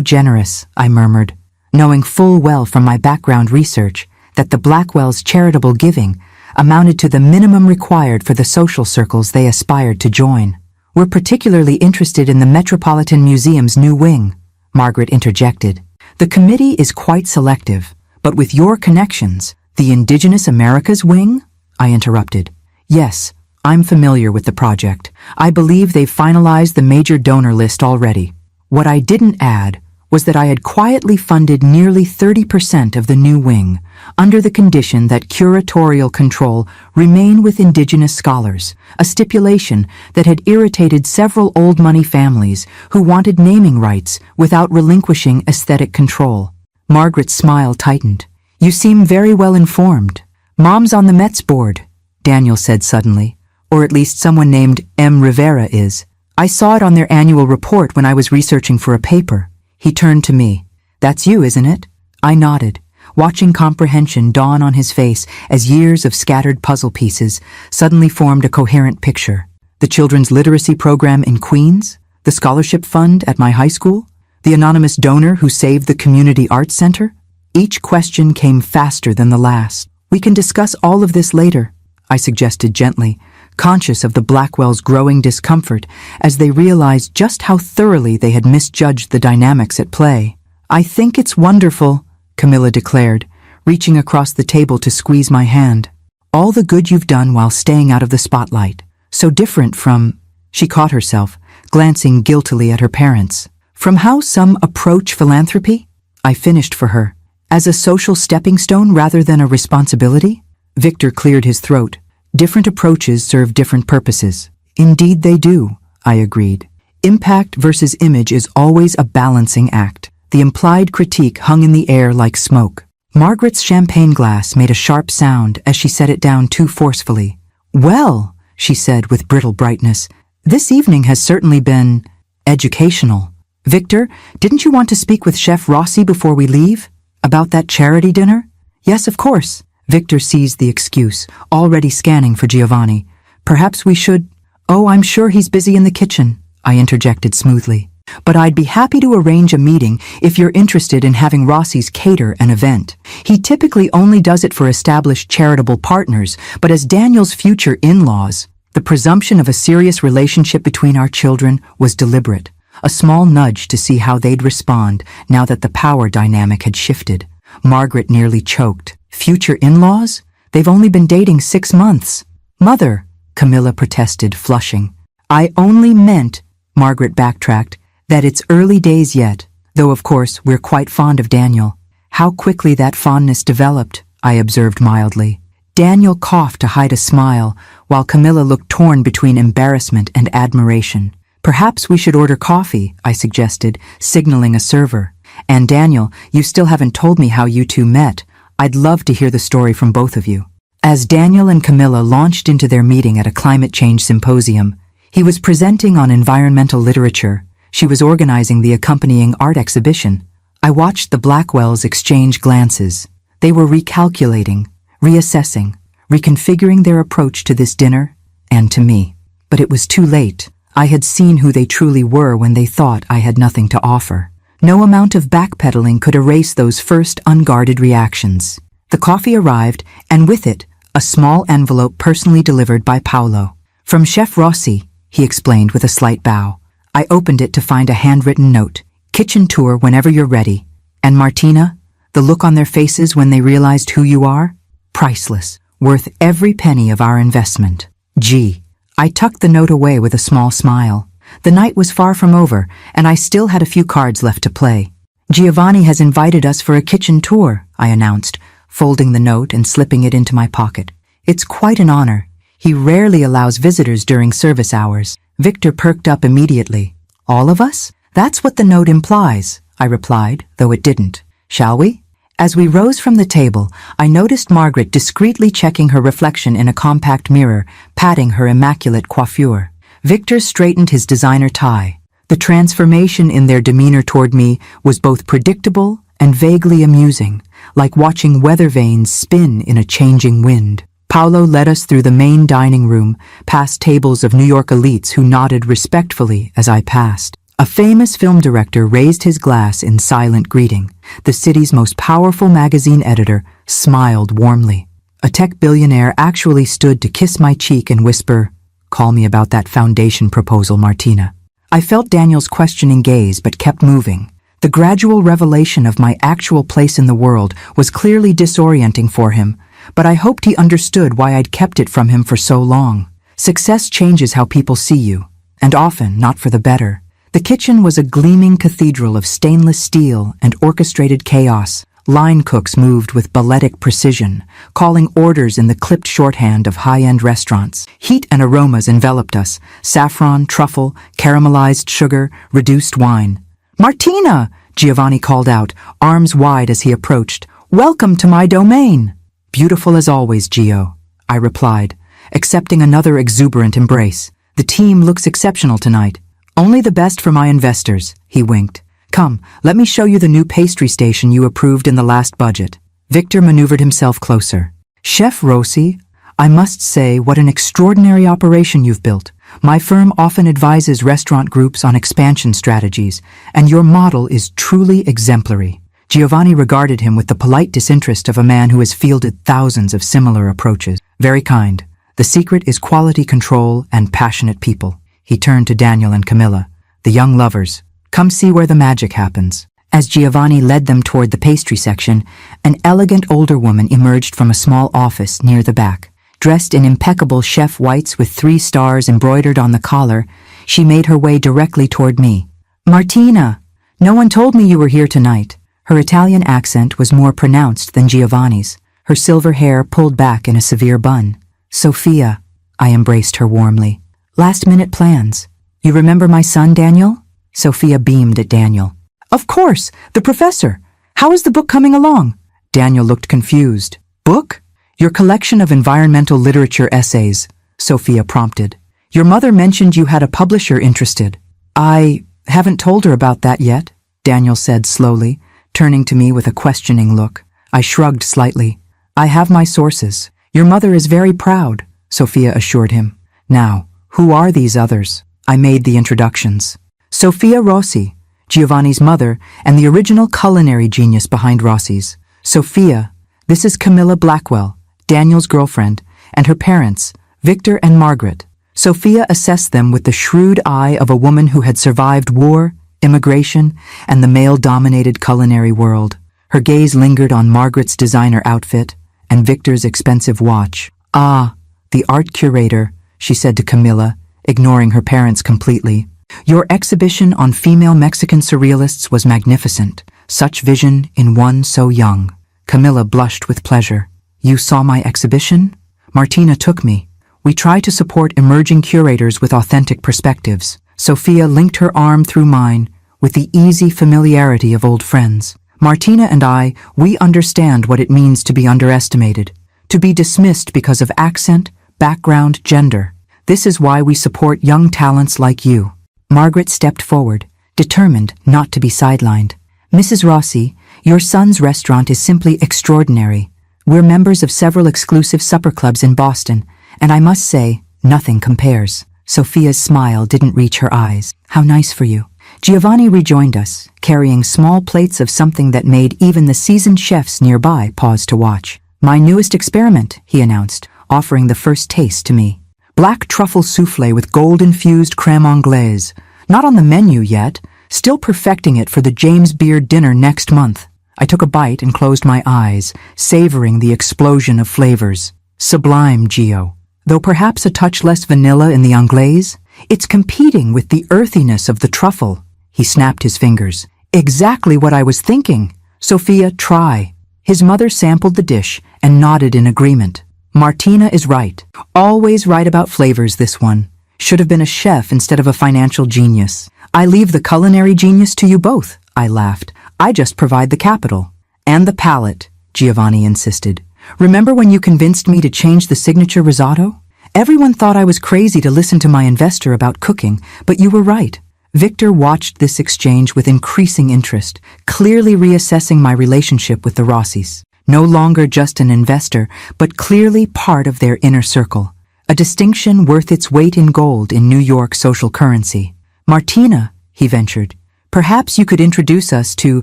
[SPEAKER 1] generous, I murmured, knowing full well from my background research that the Blackwells' charitable giving amounted to the minimum required for the social circles they aspired to join. We're particularly interested in the Metropolitan Museum's new wing, Margaret interjected. The committee is quite selective, but with your connections, the Indigenous Americas wing? I interrupted. Yes, I'm familiar with the project. I believe they've finalized the major donor list already. What I didn't add was that I had quietly funded nearly 30% of the new wing, under the condition that curatorial control remain with Indigenous scholars, a stipulation that had irritated several old money families who wanted naming rights without relinquishing aesthetic control. Margaret's smile tightened. You seem very well informed. Mom's on the Mets board, Daniel said suddenly, or at least someone named M. Rivera is. I saw it on their annual report when I was researching for a paper. He turned to me. That's you, isn't it? I nodded, watching comprehension dawn on his face as years of scattered puzzle pieces suddenly formed a coherent picture. The children's literacy program in Queens? The scholarship fund at my high school? The anonymous donor who saved the community arts center? Each question came faster than the last. We can discuss all of this later, I suggested gently, conscious of the Blackwells' growing discomfort as they realized just how thoroughly they had misjudged the dynamics at play. I think it's wonderful, Camilla declared, reaching across the table to squeeze my hand. All the good you've done while staying out of the spotlight. So different from... She caught herself, glancing guiltily at her parents. From how some approach philanthropy? I finished for her. As a social stepping stone rather than a responsibility? Victor cleared his throat. Different approaches serve different purposes. Indeed they do, I agreed. Impact versus image is always a balancing act. The implied critique hung in the air like smoke. Margaret's champagne glass made a sharp sound as she set it down too forcefully. Well, she said with brittle brightness, this evening has certainly been educational. Victor, didn't you want to speak with Chef Rossi before we leave? About that charity dinner? Yes, of course. Victor seized the excuse, already scanning for Giovanni. Perhaps we should... Oh, I'm sure he's busy in the kitchen, I interjected smoothly. But I'd be happy to arrange a meeting if you're interested in having Rossi's cater an event. He typically only does it for established charitable partners, but as Daniel's future in-laws, The presumption of a serious relationship between our children was deliberate, a small nudge to see how they'd respond now that the power dynamic had shifted. Margaret nearly choked. Future in-laws? They've only been dating 6 months. Mother, Camilla protested, flushing. I only meant, Margaret backtracked, that it's early days yet, though of course we're quite fond of Daniel. How quickly that fondness developed, I observed mildly. Daniel coughed to hide a smile, while Camilla looked torn between embarrassment and admiration. Perhaps we should order coffee, I suggested, signaling a server. And Daniel, you still haven't told me how you two met. I'd love to hear the story from both of you. As Daniel and Camilla launched into their meeting at a climate change symposium, he was presenting on environmental literature. She was organizing the accompanying art exhibition. I watched the Blackwells exchange glances. They were recalculating, reassessing, reconfiguring their approach to this dinner and to me. But it was too late. I had seen who they truly were when they thought I had nothing to offer. No amount of backpedaling could erase those first unguarded reactions. The coffee arrived, and with it, a small envelope personally delivered by Paolo. From Chef Rossi, he explained with a slight bow. I opened it to find a handwritten note. Kitchen tour whenever you're ready. And Martina, the look on their faces when they realized who you are? Priceless, worth every penny of our investment. Gee. I tucked the note away with a small smile. The night was far from over, and I still had a few cards left to play. Giovanni has invited us for a kitchen tour, I announced, folding the note and slipping it into my pocket. It's quite an honor. He rarely allows visitors during service hours. Victor perked up immediately. All of us? That's what the note implies, I replied, though it didn't. Shall we? As we rose from the table, I noticed Margaret discreetly checking her reflection in a compact mirror, patting her immaculate coiffure. Victor straightened his designer tie. The transformation in their demeanor toward me was both predictable and vaguely amusing, like watching weather vanes spin in a changing wind. Paolo led us through the main dining room, past tables of New York elites who nodded respectfully as I passed. A famous film director raised his glass in silent greeting. The city's most powerful magazine editor smiled warmly. A tech billionaire actually stood to kiss my cheek and whisper, "Call me about that foundation proposal, Martina." I felt Daniel's questioning gaze but kept moving. The gradual revelation of my actual place in the world was clearly disorienting for him, but I hoped he understood why I'd kept it from him for so long. Success changes how people see you, and often not for the better. The kitchen was a gleaming cathedral of stainless steel and orchestrated chaos. Line cooks moved with balletic precision, calling orders in the clipped shorthand of high-end restaurants. Heat and aromas enveloped us: saffron, truffle, caramelized sugar, reduced wine. "Martina!" Giovanni called out, arms wide as he approached. "Welcome to my domain!" "Beautiful as always, Gio," I replied, accepting another exuberant embrace. "The team looks exceptional tonight. Only the best for my investors," he winked. "Come, let me show you the new pastry station you approved in the last budget." Victor maneuvered himself closer. "Chef Rossi, I must say what an extraordinary operation you've built. My firm often advises restaurant groups on expansion strategies, and your model is truly exemplary." Giovanni regarded him with the polite disinterest of a man who has fielded thousands of similar approaches. "Very kind. The secret is quality control and passionate people." He turned to Daniel and Camilla, the young lovers. "Come see where the magic happens." As Giovanni led them toward the pastry section, an elegant older woman emerged from a small office near the back. Dressed in impeccable chef whites with 3 stars embroidered on the collar, she made her way directly toward me. "Martina, no one told me you were here tonight." Her Italian accent was more pronounced than Giovanni's, her silver hair pulled back in a severe bun. "Sophia," I embraced her warmly. "Last-minute plans. You remember my son, Daniel?" Sophia beamed at Daniel. "Of course, the professor. How is the book coming along?" Daniel looked confused. "Book? Your collection of environmental literature essays," Sophia prompted. "Your mother mentioned you had a publisher interested." "I haven't told her about that yet," Daniel said slowly, turning to me with a questioning look. I shrugged slightly. "I have my sources. Your mother is very proud," Sophia assured him. "Now, who are these others?" I made the introductions. Sophia Rossi, Giovanni's mother and the original culinary genius behind Rossi's. Sophia, this is Camilla Blackwell, Daniel's girlfriend, and her parents, Victor and Margaret. Sophia assessed them with the shrewd eye of a woman who had survived war, immigration, and the male-dominated culinary world. Her gaze lingered on Margaret's designer outfit and Victor's expensive watch. "Ah, the art curator," she said to Camilla, ignoring her parents completely. "Your exhibition on female Mexican surrealists was magnificent. Such vision in one so young." Camilla blushed with pleasure. "You saw my exhibition?" "Martina took me. We try to support emerging curators with authentic perspectives." Sophia linked her arm through mine with the easy familiarity of old friends. "Martina and I, we understand what it means to be underestimated, to be dismissed because of accent, background, gender. This is why we support young talents like you." Margaret stepped forward, determined not to be sidelined. "Mrs. Rossi, your son's restaurant is simply extraordinary. We're members of several exclusive supper clubs in Boston, and I must say, nothing compares." Sophia's smile didn't reach her eyes. "How nice for you." Giovanni rejoined us, carrying small plates of something that made even the seasoned chefs nearby pause to watch. "My newest experiment," he announced, offering the first taste to me. "Black truffle soufflé with gold-infused crème anglaise. Not on the menu yet, still perfecting it for the James Beard dinner next month." I took a bite and closed my eyes, savoring the explosion of flavors. Sublime, Gio. Though perhaps a touch less vanilla in the anglaise, it's competing with the earthiness of the truffle. He snapped his fingers. "Exactly what I was thinking. Sophia, try." His mother sampled the dish and nodded in agreement. "Martina is right. Always right about flavors, this one. Should have been a chef instead of a financial genius." "I leave the culinary genius to you both," I laughed. "I just provide the capital." "And the palate," Giovanni insisted. "Remember when you convinced me to change the signature risotto? Everyone thought I was crazy to listen to my investor about cooking, but you were right." Victor watched this exchange with increasing interest, clearly reassessing my relationship with the Rossis. No longer just an investor, but clearly part of their inner circle. A distinction worth its weight in gold in New York social currency. "Martina," he ventured, "perhaps you could introduce us to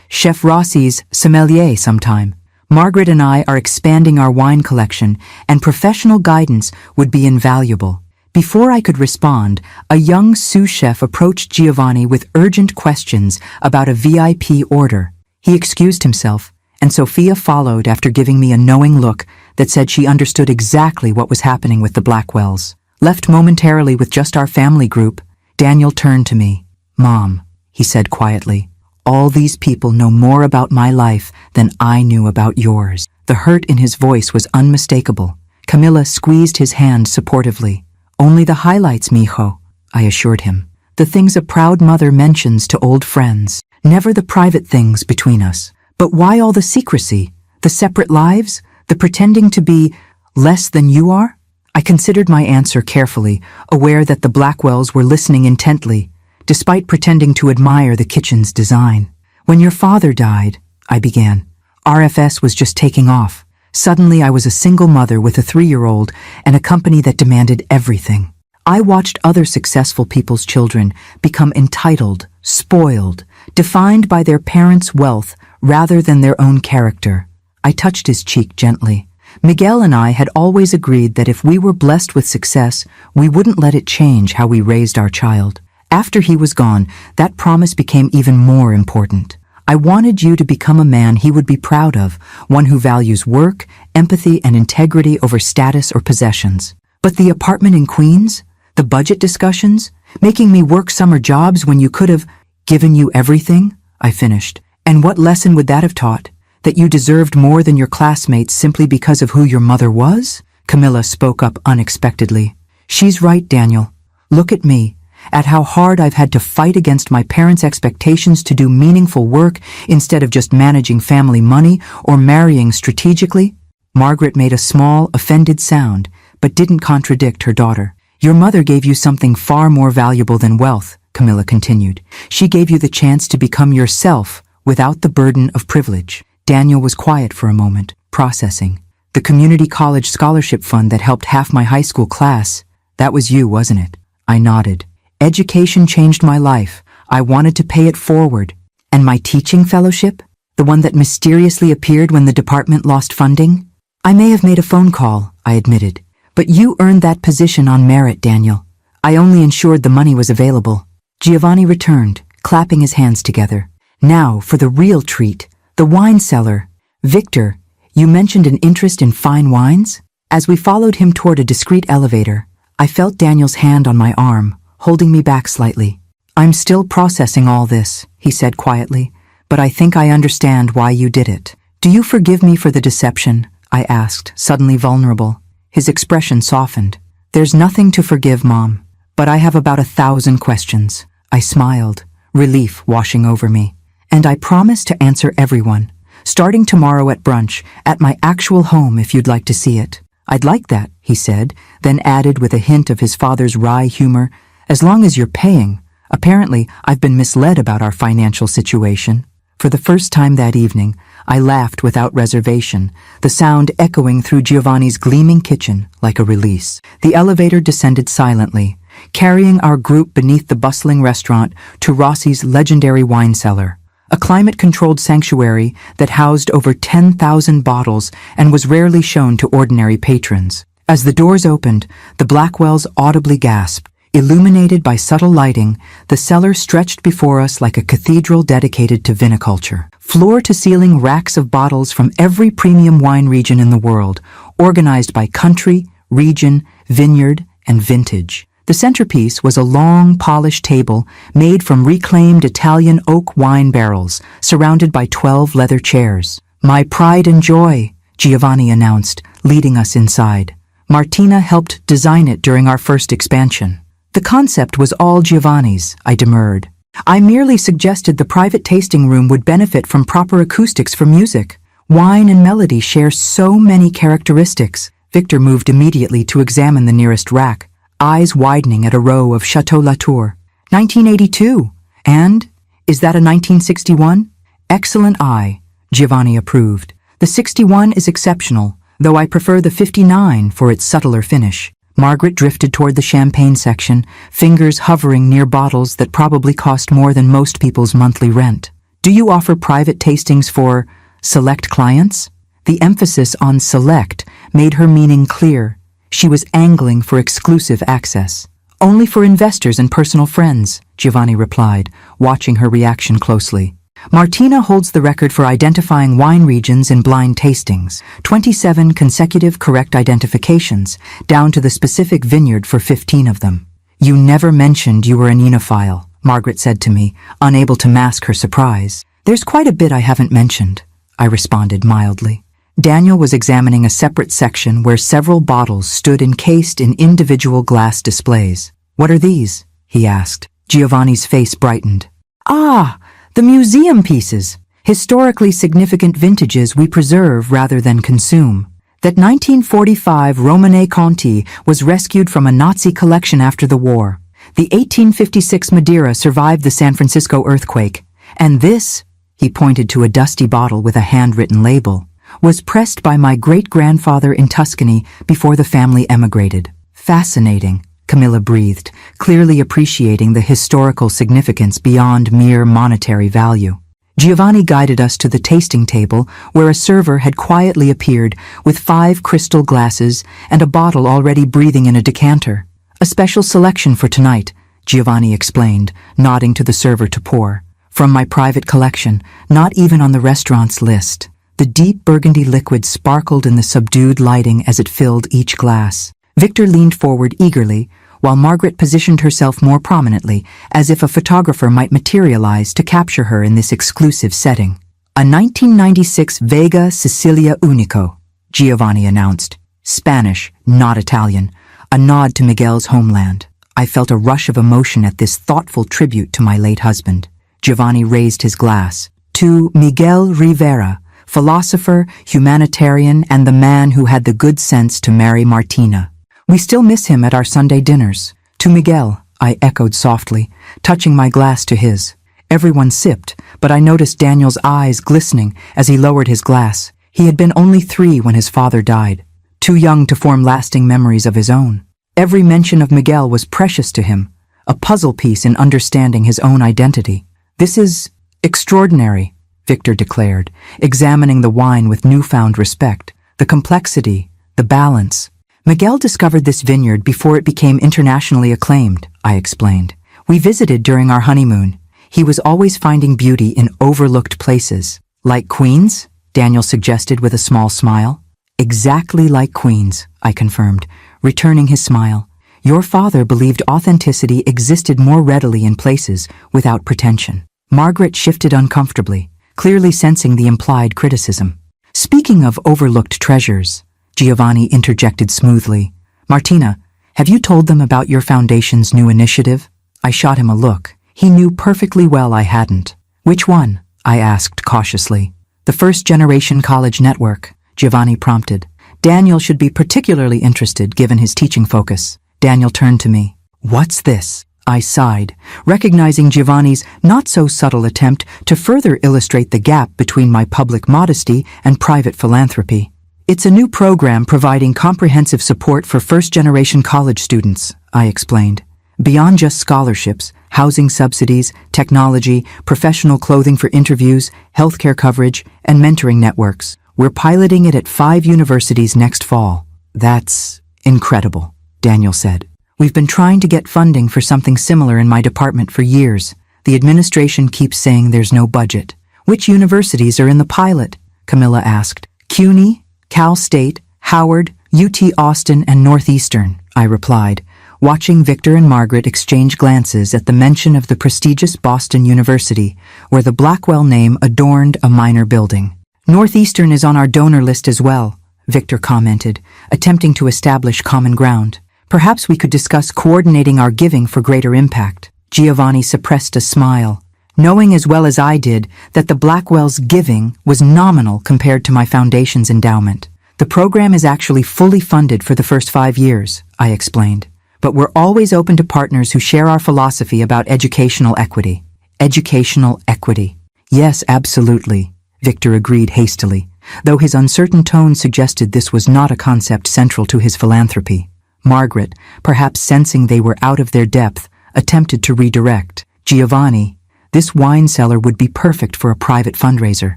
[SPEAKER 1] Chef Rossi's sommelier sometime. Margaret and I are expanding our wine collection, and professional guidance would be invaluable." Before I could respond, a young sous chef approached Giovanni with urgent questions about a VIP order. He excused himself, and Sophia followed after giving me a knowing look that said she understood exactly what was happening with the Blackwells. Left momentarily with just our family group, Daniel turned to me. "Mom," he said quietly, "all these people know more about my life than I knew about yours." The hurt in his voice was unmistakable. Camilla squeezed his hand supportively. "Only the highlights, mijo," I assured him. "The things a proud mother mentions to old friends. Never the private things between us." "But why all the secrecy? The separate lives? The pretending to be less than you are?" I considered my answer carefully, aware that the Blackwells were listening intently, despite pretending to admire the kitchen's design. "When your father died," I began, "RFS was just taking off. Suddenly I was a single mother with a 3-year-old and a company that demanded everything. I watched other successful people's children become entitled, spoiled, defined by their parents' wealth rather than their own character." I touched his cheek gently. "Miguel and I had always agreed that if we were blessed with success, we wouldn't let it change how we raised our child. After he was gone, that promise became even more important. I wanted you to become a man he would be proud of, one who values work, empathy, and integrity over status or possessions. But the apartment in Queens? The budget discussions? Making me work summer jobs when you could have given you everything?" I finished. "And what lesson would that have taught? That you deserved more than your classmates simply because of who your mother was?" Camilla spoke up unexpectedly. "She's right, Daniel. Look at me. At how hard I've had to fight against my parents' expectations to do meaningful work instead of just managing family money or marrying strategically." Margaret made a small, offended sound, but didn't contradict her daughter. "Your mother gave you something far more valuable than wealth," Camilla continued. "She gave you the chance to become yourself without the burden of privilege." Daniel was quiet for a moment, processing. "The community college scholarship fund that helped half my high school class, that was you, wasn't it?" I nodded. "Education changed my life. I wanted to pay it forward." "And my teaching fellowship? The one that mysteriously appeared when the department lost funding?" "I may have made a phone call," I admitted, But you earned that position on merit, Daniel. I only ensured the money was available. Giovanni returned, clapping his hands together. Now for the real treat, the wine cellar. Victor, you mentioned an interest in fine wines? As we followed him toward a discreet elevator, I felt Daniel's hand on my arm, holding me back slightly. I'm still processing all this, he said quietly, but I think I understand why you did it. Do you forgive me for the deception? I asked, suddenly vulnerable. His expression softened. There's nothing to forgive, Mom, but I have about 1,000 questions. I smiled, relief washing over me. And I promise to answer everyone, starting tomorrow at brunch, at my actual home if you'd like to see it. I'd like that, he said, then added with a hint of his father's wry humor, as long as you're paying. Apparently, I've been misled about our financial situation. For the first time that evening, I laughed without reservation, the sound echoing through Giovanni's gleaming kitchen like a release. The elevator descended silently, carrying our group beneath the bustling restaurant to Rossi's legendary wine cellar, a climate-controlled sanctuary that housed over 10,000 bottles and was rarely shown to ordinary patrons. As the doors opened, the Blackwells audibly gasped. Illuminated by subtle lighting, the cellar stretched before us like a cathedral dedicated to viniculture. Floor-to-ceiling racks of bottles from every premium wine region in the world, organized by country, region, vineyard, and vintage. The centerpiece was a long, polished table made from reclaimed Italian oak wine barrels, surrounded by 12 leather chairs. My pride and joy, Giovanni announced, leading us inside. Martina helped design it during our first expansion. The concept was all Giovanni's, I demurred. I merely suggested the private tasting room would benefit from proper acoustics for music. Wine and melody share so many characteristics. Victor moved immediately to examine the nearest rack, eyes widening at a row of Chateau Latour. 1982. And? Is that a 1961? Excellent eye, Giovanni approved. The 61 is exceptional, though I prefer the 59 for its subtler finish. Margaret drifted toward the champagne section, fingers hovering near bottles that probably cost more than most people's monthly rent. Do you offer private tastings for select clients? The emphasis on select made her meaning clear. She was angling for exclusive access. Only for investors and personal friends, Giovanni replied, watching her reaction closely. Martina holds the record for identifying wine regions in blind tastings, 27 consecutive correct identifications, down to the specific vineyard for 15 of them. You never mentioned you were an enophile, Margaret said to me, unable to mask her surprise. There's quite a bit I haven't mentioned, I responded mildly. Daniel was examining a separate section where several bottles stood encased in individual glass displays. What are these? He asked. Giovanni's face brightened. Ah! The museum pieces, historically significant vintages we preserve rather than consume. That 1945 Romanée Conti was rescued from a Nazi collection after the war. The 1856 Madeira survived the San Francisco earthquake. And this, he pointed to a dusty bottle with a handwritten label, was pressed by my great-grandfather in Tuscany before the family emigrated. Fascinating. Camilla breathed, clearly appreciating the historical significance beyond mere monetary value. Giovanni guided us to the tasting table, where a server had quietly appeared with 5 crystal glasses and a bottle already breathing in a decanter. A special selection for tonight, Giovanni explained, nodding to the server to pour. From my private collection, not even on the restaurant's list. The deep burgundy liquid sparkled in the subdued lighting as it filled each glass. Victor leaned forward eagerly, while Margaret positioned herself more prominently, as if a photographer might materialize to capture her in this exclusive setting. A 1996 Vega Sicilia Unico, Giovanni announced. Spanish, not Italian, a nod to Miguel's homeland. I felt a rush of emotion at this thoughtful tribute to my late husband. Giovanni raised his glass. To Miguel Rivera, philosopher, humanitarian, and the man who had the good sense to marry Martina. We still miss him at our Sunday dinners. To Miguel, I echoed softly, touching my glass to his. Everyone sipped, but I noticed Daniel's eyes glistening as he lowered his glass. He had been only 3 when his father died, too young to form lasting memories of his own. Every mention of Miguel was precious to him, a puzzle piece in understanding his own identity. This is extraordinary, Victor declared, examining the wine with newfound respect. The complexity, the balance. Miguel discovered this vineyard before it became internationally acclaimed, I explained. We visited during our honeymoon. He was always finding beauty in overlooked places. Like Queens? Daniel suggested with a small smile. Exactly like Queens, I confirmed, returning his smile. Your father believed authenticity existed more readily in places without pretension. Margaret shifted uncomfortably, clearly sensing the implied criticism. Speaking of overlooked treasures, Giovanni interjected smoothly. Martina, have you told them about your foundation's new initiative? I shot him a look. He knew perfectly well I hadn't. Which one? I asked cautiously. The First Generation College Network, Giovanni prompted. Daniel should be particularly interested given his teaching focus. Daniel turned to me. What's this? I sighed, recognizing Giovanni's not-so-subtle attempt to further illustrate the gap between my public modesty and private philanthropy. It's a new program providing comprehensive support for first-generation college students, I explained. Beyond just scholarships, housing subsidies, technology, professional clothing for interviews, healthcare coverage, and mentoring networks. We're piloting it at 5 universities next fall. That's incredible, Daniel said. We've been trying to get funding for something similar in my department for years. The administration keeps saying there's no budget. Which universities are in the pilot? Camilla asked. CUNY, Cal State, Howard, UT Austin, and Northeastern, I replied, watching Victor and Margaret exchange glances at the mention of the prestigious Boston University, where the Blackwell name adorned a minor building. Northeastern is on our donor list as well, Victor commented, attempting to establish common ground. Perhaps we could discuss coordinating our giving for greater impact. Giovanni suppressed a smile, knowing as well as I did that the Blackwell's giving was nominal compared to my foundation's endowment. The program is actually fully funded for the first 5 years, I explained. But we're always open to partners who share our philosophy about educational equity. Educational equity. Yes, absolutely, Victor agreed hastily, though his uncertain tone suggested this was not a concept central to his philanthropy. Margaret, perhaps sensing they were out of their depth, attempted to redirect. Giovanni, this wine cellar would be perfect for a private fundraiser.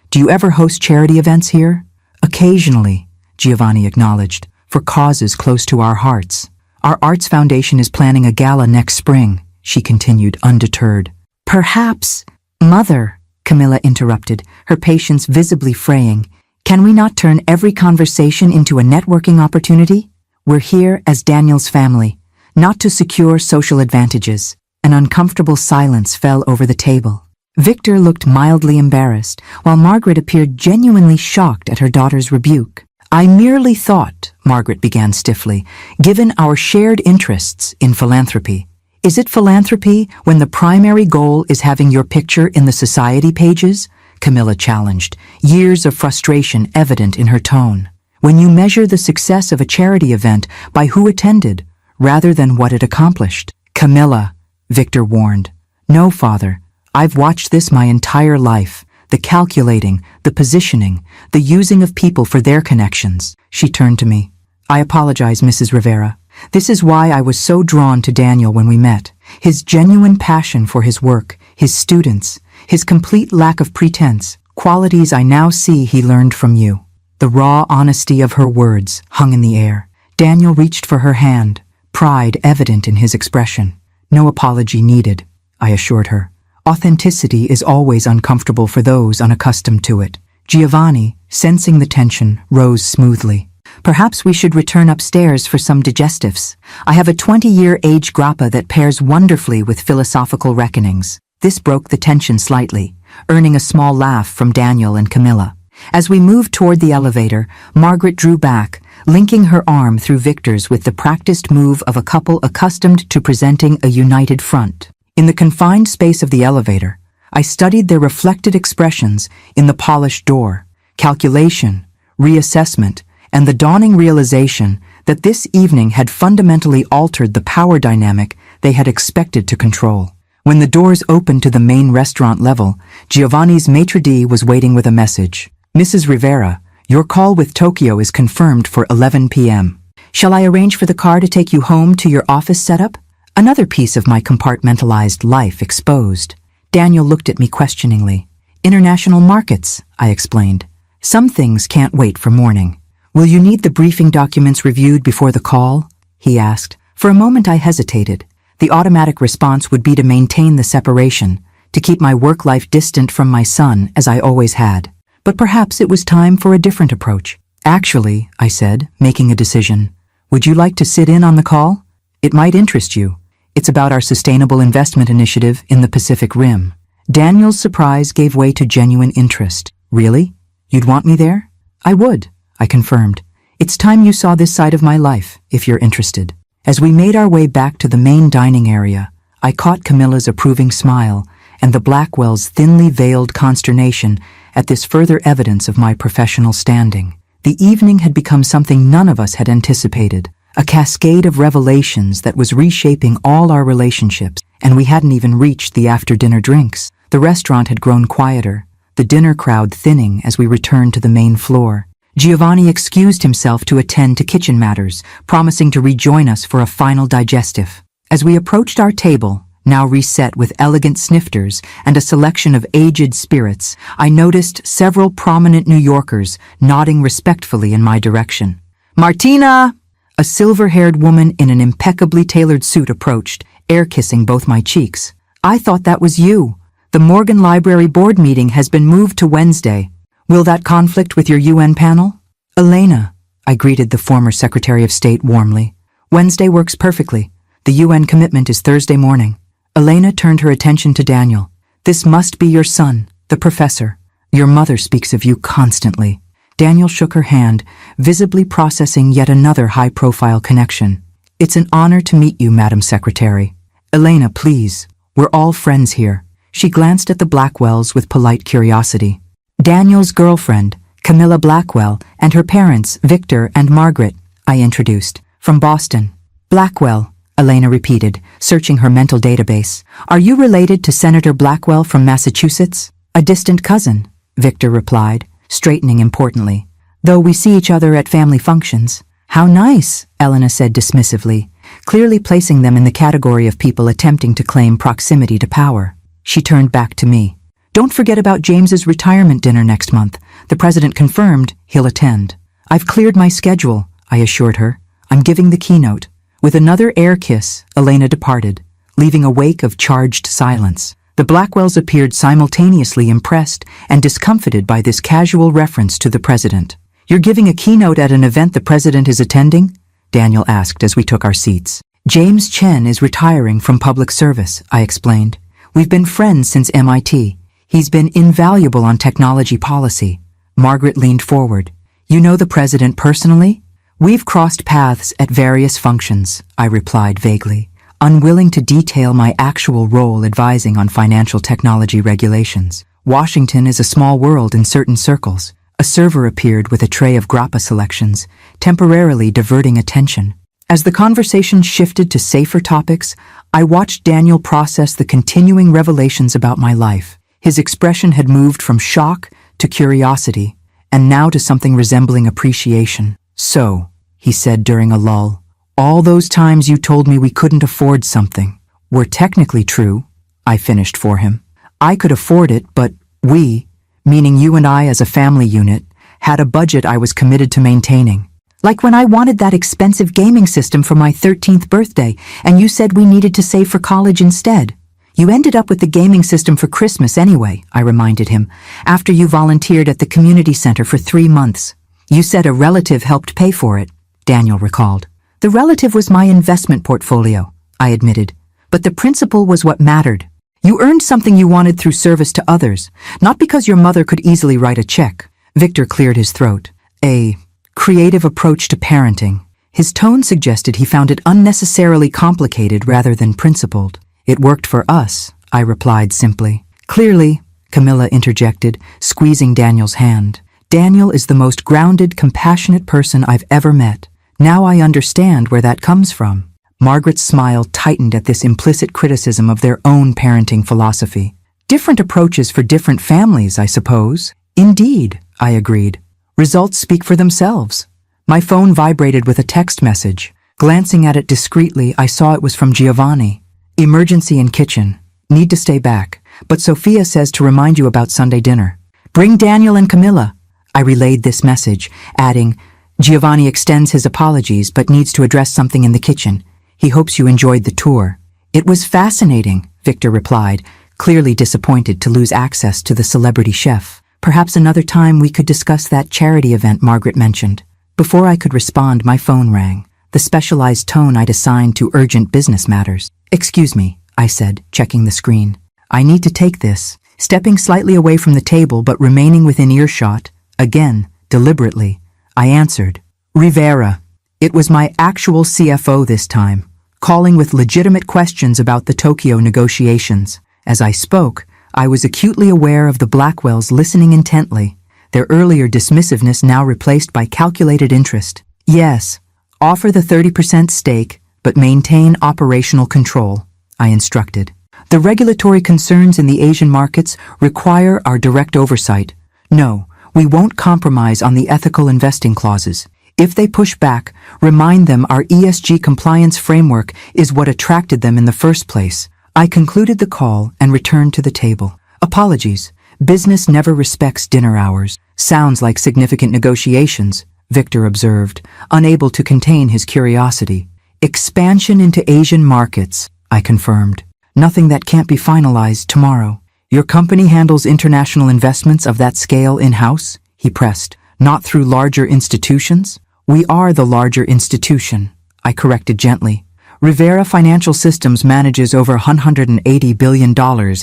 [SPEAKER 1] Do you ever host charity events here? Occasionally, Giovanni acknowledged, for causes close to our hearts. Our Arts Foundation is planning a gala next spring, she continued, undeterred. Perhaps, Mother, Camilla interrupted, her patience visibly fraying. Can we not turn every conversation into a networking opportunity? We're here as Daniel's family, not to secure social advantages. An uncomfortable silence fell over the table. Victor looked mildly embarrassed, while Margaret appeared genuinely shocked at her daughter's rebuke. I merely thought, Margaret began stiffly, given our shared interests in philanthropy. Is it philanthropy when the primary goal is having your picture in the society pages? Camilla challenged, years of frustration evident in her tone. When you measure the success of a charity event by who attended, rather than what it accomplished. Camilla, Victor warned. No, Father, I've watched this my entire life. The calculating, the positioning, the using of people for their connections. She turned to me. I apologize, Mrs. Rivera. This is why I was so drawn to Daniel when we met. His genuine passion for his work, his students, his complete lack of pretense, qualities I now see he learned from you. The raw honesty of her words hung in the air. Daniel reached for her hand, pride evident in his expression. No apology needed, I assured her. Authenticity is always uncomfortable for those unaccustomed to it. Giovanni, sensing the tension, rose smoothly. Perhaps we should return upstairs for some digestives. I have a 20-year age grappa that pairs wonderfully with philosophical reckonings. This broke the tension slightly, earning a small laugh from Daniel and Camilla. As we moved toward the elevator, Margaret drew back, linking her arm through Victor's with the practiced move of a couple accustomed to presenting a united front. In the confined space of the elevator, I studied their reflected expressions in the polished door, calculation, reassessment, and the dawning realization that this evening had fundamentally altered the power dynamic they had expected to control. When the doors opened to the main restaurant level, Giovanni's maitre d' was waiting with a message. Mrs. Rivera, your call with Tokyo is confirmed for 11 p.m. Shall I arrange for the car to take you home to your office setup? Another piece of my compartmentalized life exposed. Daniel looked at me questioningly. International markets, I explained. Some things can't wait for morning. Will you need the briefing documents reviewed before the call? He asked. For a moment I hesitated. The automatic response would be to maintain the separation, to keep my work life distant from my son as I always had. But perhaps it was time for a different approach. Actually, I said, making a decision, would you like to sit in on the call? It might interest you. It's about our sustainable investment initiative in the Pacific Rim. Daniel's surprise gave way to genuine interest. Really? You'd want me there? I would, I confirmed. It's time you saw this side of my life, if you're interested. As we made our way back to the main dining area, I caught Camilla's approving smile and the Blackwells' thinly veiled consternation at this further evidence of my professional standing. The evening had become something none of us had anticipated, a cascade of revelations that was reshaping all our relationships, and we hadn't even reached the after-dinner drinks. The restaurant had grown quieter, the dinner crowd thinning as we returned to the main floor. Giovanni excused himself to attend to kitchen matters, promising to rejoin us for a final digestive. As we approached our table, now reset with elegant snifters and a selection of aged spirits, I noticed several prominent New Yorkers nodding respectfully in my direction. Martina! A silver-haired woman in an impeccably tailored suit approached, air-kissing both my cheeks. I thought that was you. The Morgan Library board meeting has been moved to Wednesday. Will that conflict with your UN panel? Elena, I greeted the former Secretary of State warmly. Wednesday works perfectly. The UN commitment is Thursday morning. Elena turned her attention to Daniel. This must be your son, the professor. Your mother speaks of you constantly. Daniel shook her hand, visibly processing yet another high-profile connection. It's an honor to meet you, Madam Secretary. Elena, please. We're all friends here. She glanced at the Blackwells with polite curiosity. Daniel's girlfriend, Camilla Blackwell, and her parents, Victor and Margaret, I introduced. From Boston. Blackwell, Elena repeated, searching her mental database. Are you related to Senator Blackwell from Massachusetts? A distant cousin, Victor replied, straightening importantly. Though we see each other at family functions. How nice, Elena said dismissively, clearly placing them in the category of people attempting to claim proximity to power. She turned back to me. Don't forget about James's retirement dinner next month. The president confirmed he'll attend. I've cleared my schedule, I assured her. I'm giving the keynote. With another air kiss, Elena departed, leaving a wake of charged silence. The Blackwells appeared simultaneously impressed and discomfited by this casual reference to the president. You're giving a keynote at an event the president is attending? Daniel asked as we took our seats. James Chen is retiring from public service, I explained. We've been friends since MIT. He's been invaluable on technology policy. Margaret leaned forward. You know the president personally? We've crossed paths at various functions, I replied vaguely, unwilling to detail my actual role advising on financial technology regulations. Washington is a small world in certain circles. A server appeared with a tray of grappa selections, temporarily diverting attention. As the conversation shifted to safer topics, I watched Daniel process the continuing revelations about my life. His expression had moved from shock to curiosity, and now to something resembling appreciation. So, he said during a lull, all those times you told me we couldn't afford something were technically true, I finished for him. I could afford it, but we, meaning you and I as a family unit, had a budget I was committed to maintaining. Like when I wanted that expensive gaming system for my 13th birthday, and you said we needed to save for college instead. You ended up with the gaming system for Christmas anyway, I reminded him, after you volunteered at the community center for 3 months. You said a relative helped pay for it, Daniel recalled. The relative was my investment portfolio, I admitted, but the principle was what mattered. You earned something you wanted through service to others, not because your mother could easily write a check. Victor cleared his throat. A creative approach to parenting. His tone suggested he found it unnecessarily complicated rather than principled. It worked for us, I replied simply. Clearly, Camilla interjected, squeezing Daniel's hand. Daniel is the most grounded, compassionate person I've ever met. Now I understand where that comes from. Margaret's smile tightened at this implicit criticism of their own parenting philosophy. Different approaches for different families, I suppose. Indeed, I agreed. Results speak for themselves. My phone vibrated with a text message. Glancing at it discreetly, I saw it was from Giovanni. Emergency in kitchen. Need to stay back. But Sophia says to remind you about Sunday dinner. Bring Daniel and Camilla. I relayed this message, adding, Giovanni extends his apologies but needs to address something in the kitchen. He hopes you enjoyed the tour. It was fascinating, Victor replied, clearly disappointed to lose access to the celebrity chef. Perhaps another time we could discuss that charity event Margaret mentioned. Before I could respond, my phone rang, the specialized tone I'd assigned to urgent business matters. Excuse me, I said, checking the screen. I need to take this. Stepping slightly away from the table but remaining within earshot, again, deliberately, I answered. Rivera. It was my actual CFO this time, calling with legitimate questions about the Tokyo negotiations. As I spoke, I was acutely aware of the Blackwells listening intently, their earlier dismissiveness now replaced by calculated interest. Yes, offer the 30% stake, but maintain operational control, I instructed. The regulatory concerns in the Asian markets require our direct oversight. No, we won't compromise on the ethical investing clauses. If they push back, remind them our ESG compliance framework is what attracted them in the first place. I concluded the call and returned to the table. Apologies. Business never respects dinner hours. Sounds like significant negotiations, Victor observed, unable to contain his curiosity. Expansion into Asian markets, I confirmed. Nothing that can't be finalized tomorrow. Your company handles international investments of that scale in-house? He pressed. Not through larger institutions? We are the larger institution, I corrected gently. Rivera Financial Systems manages over $180 billion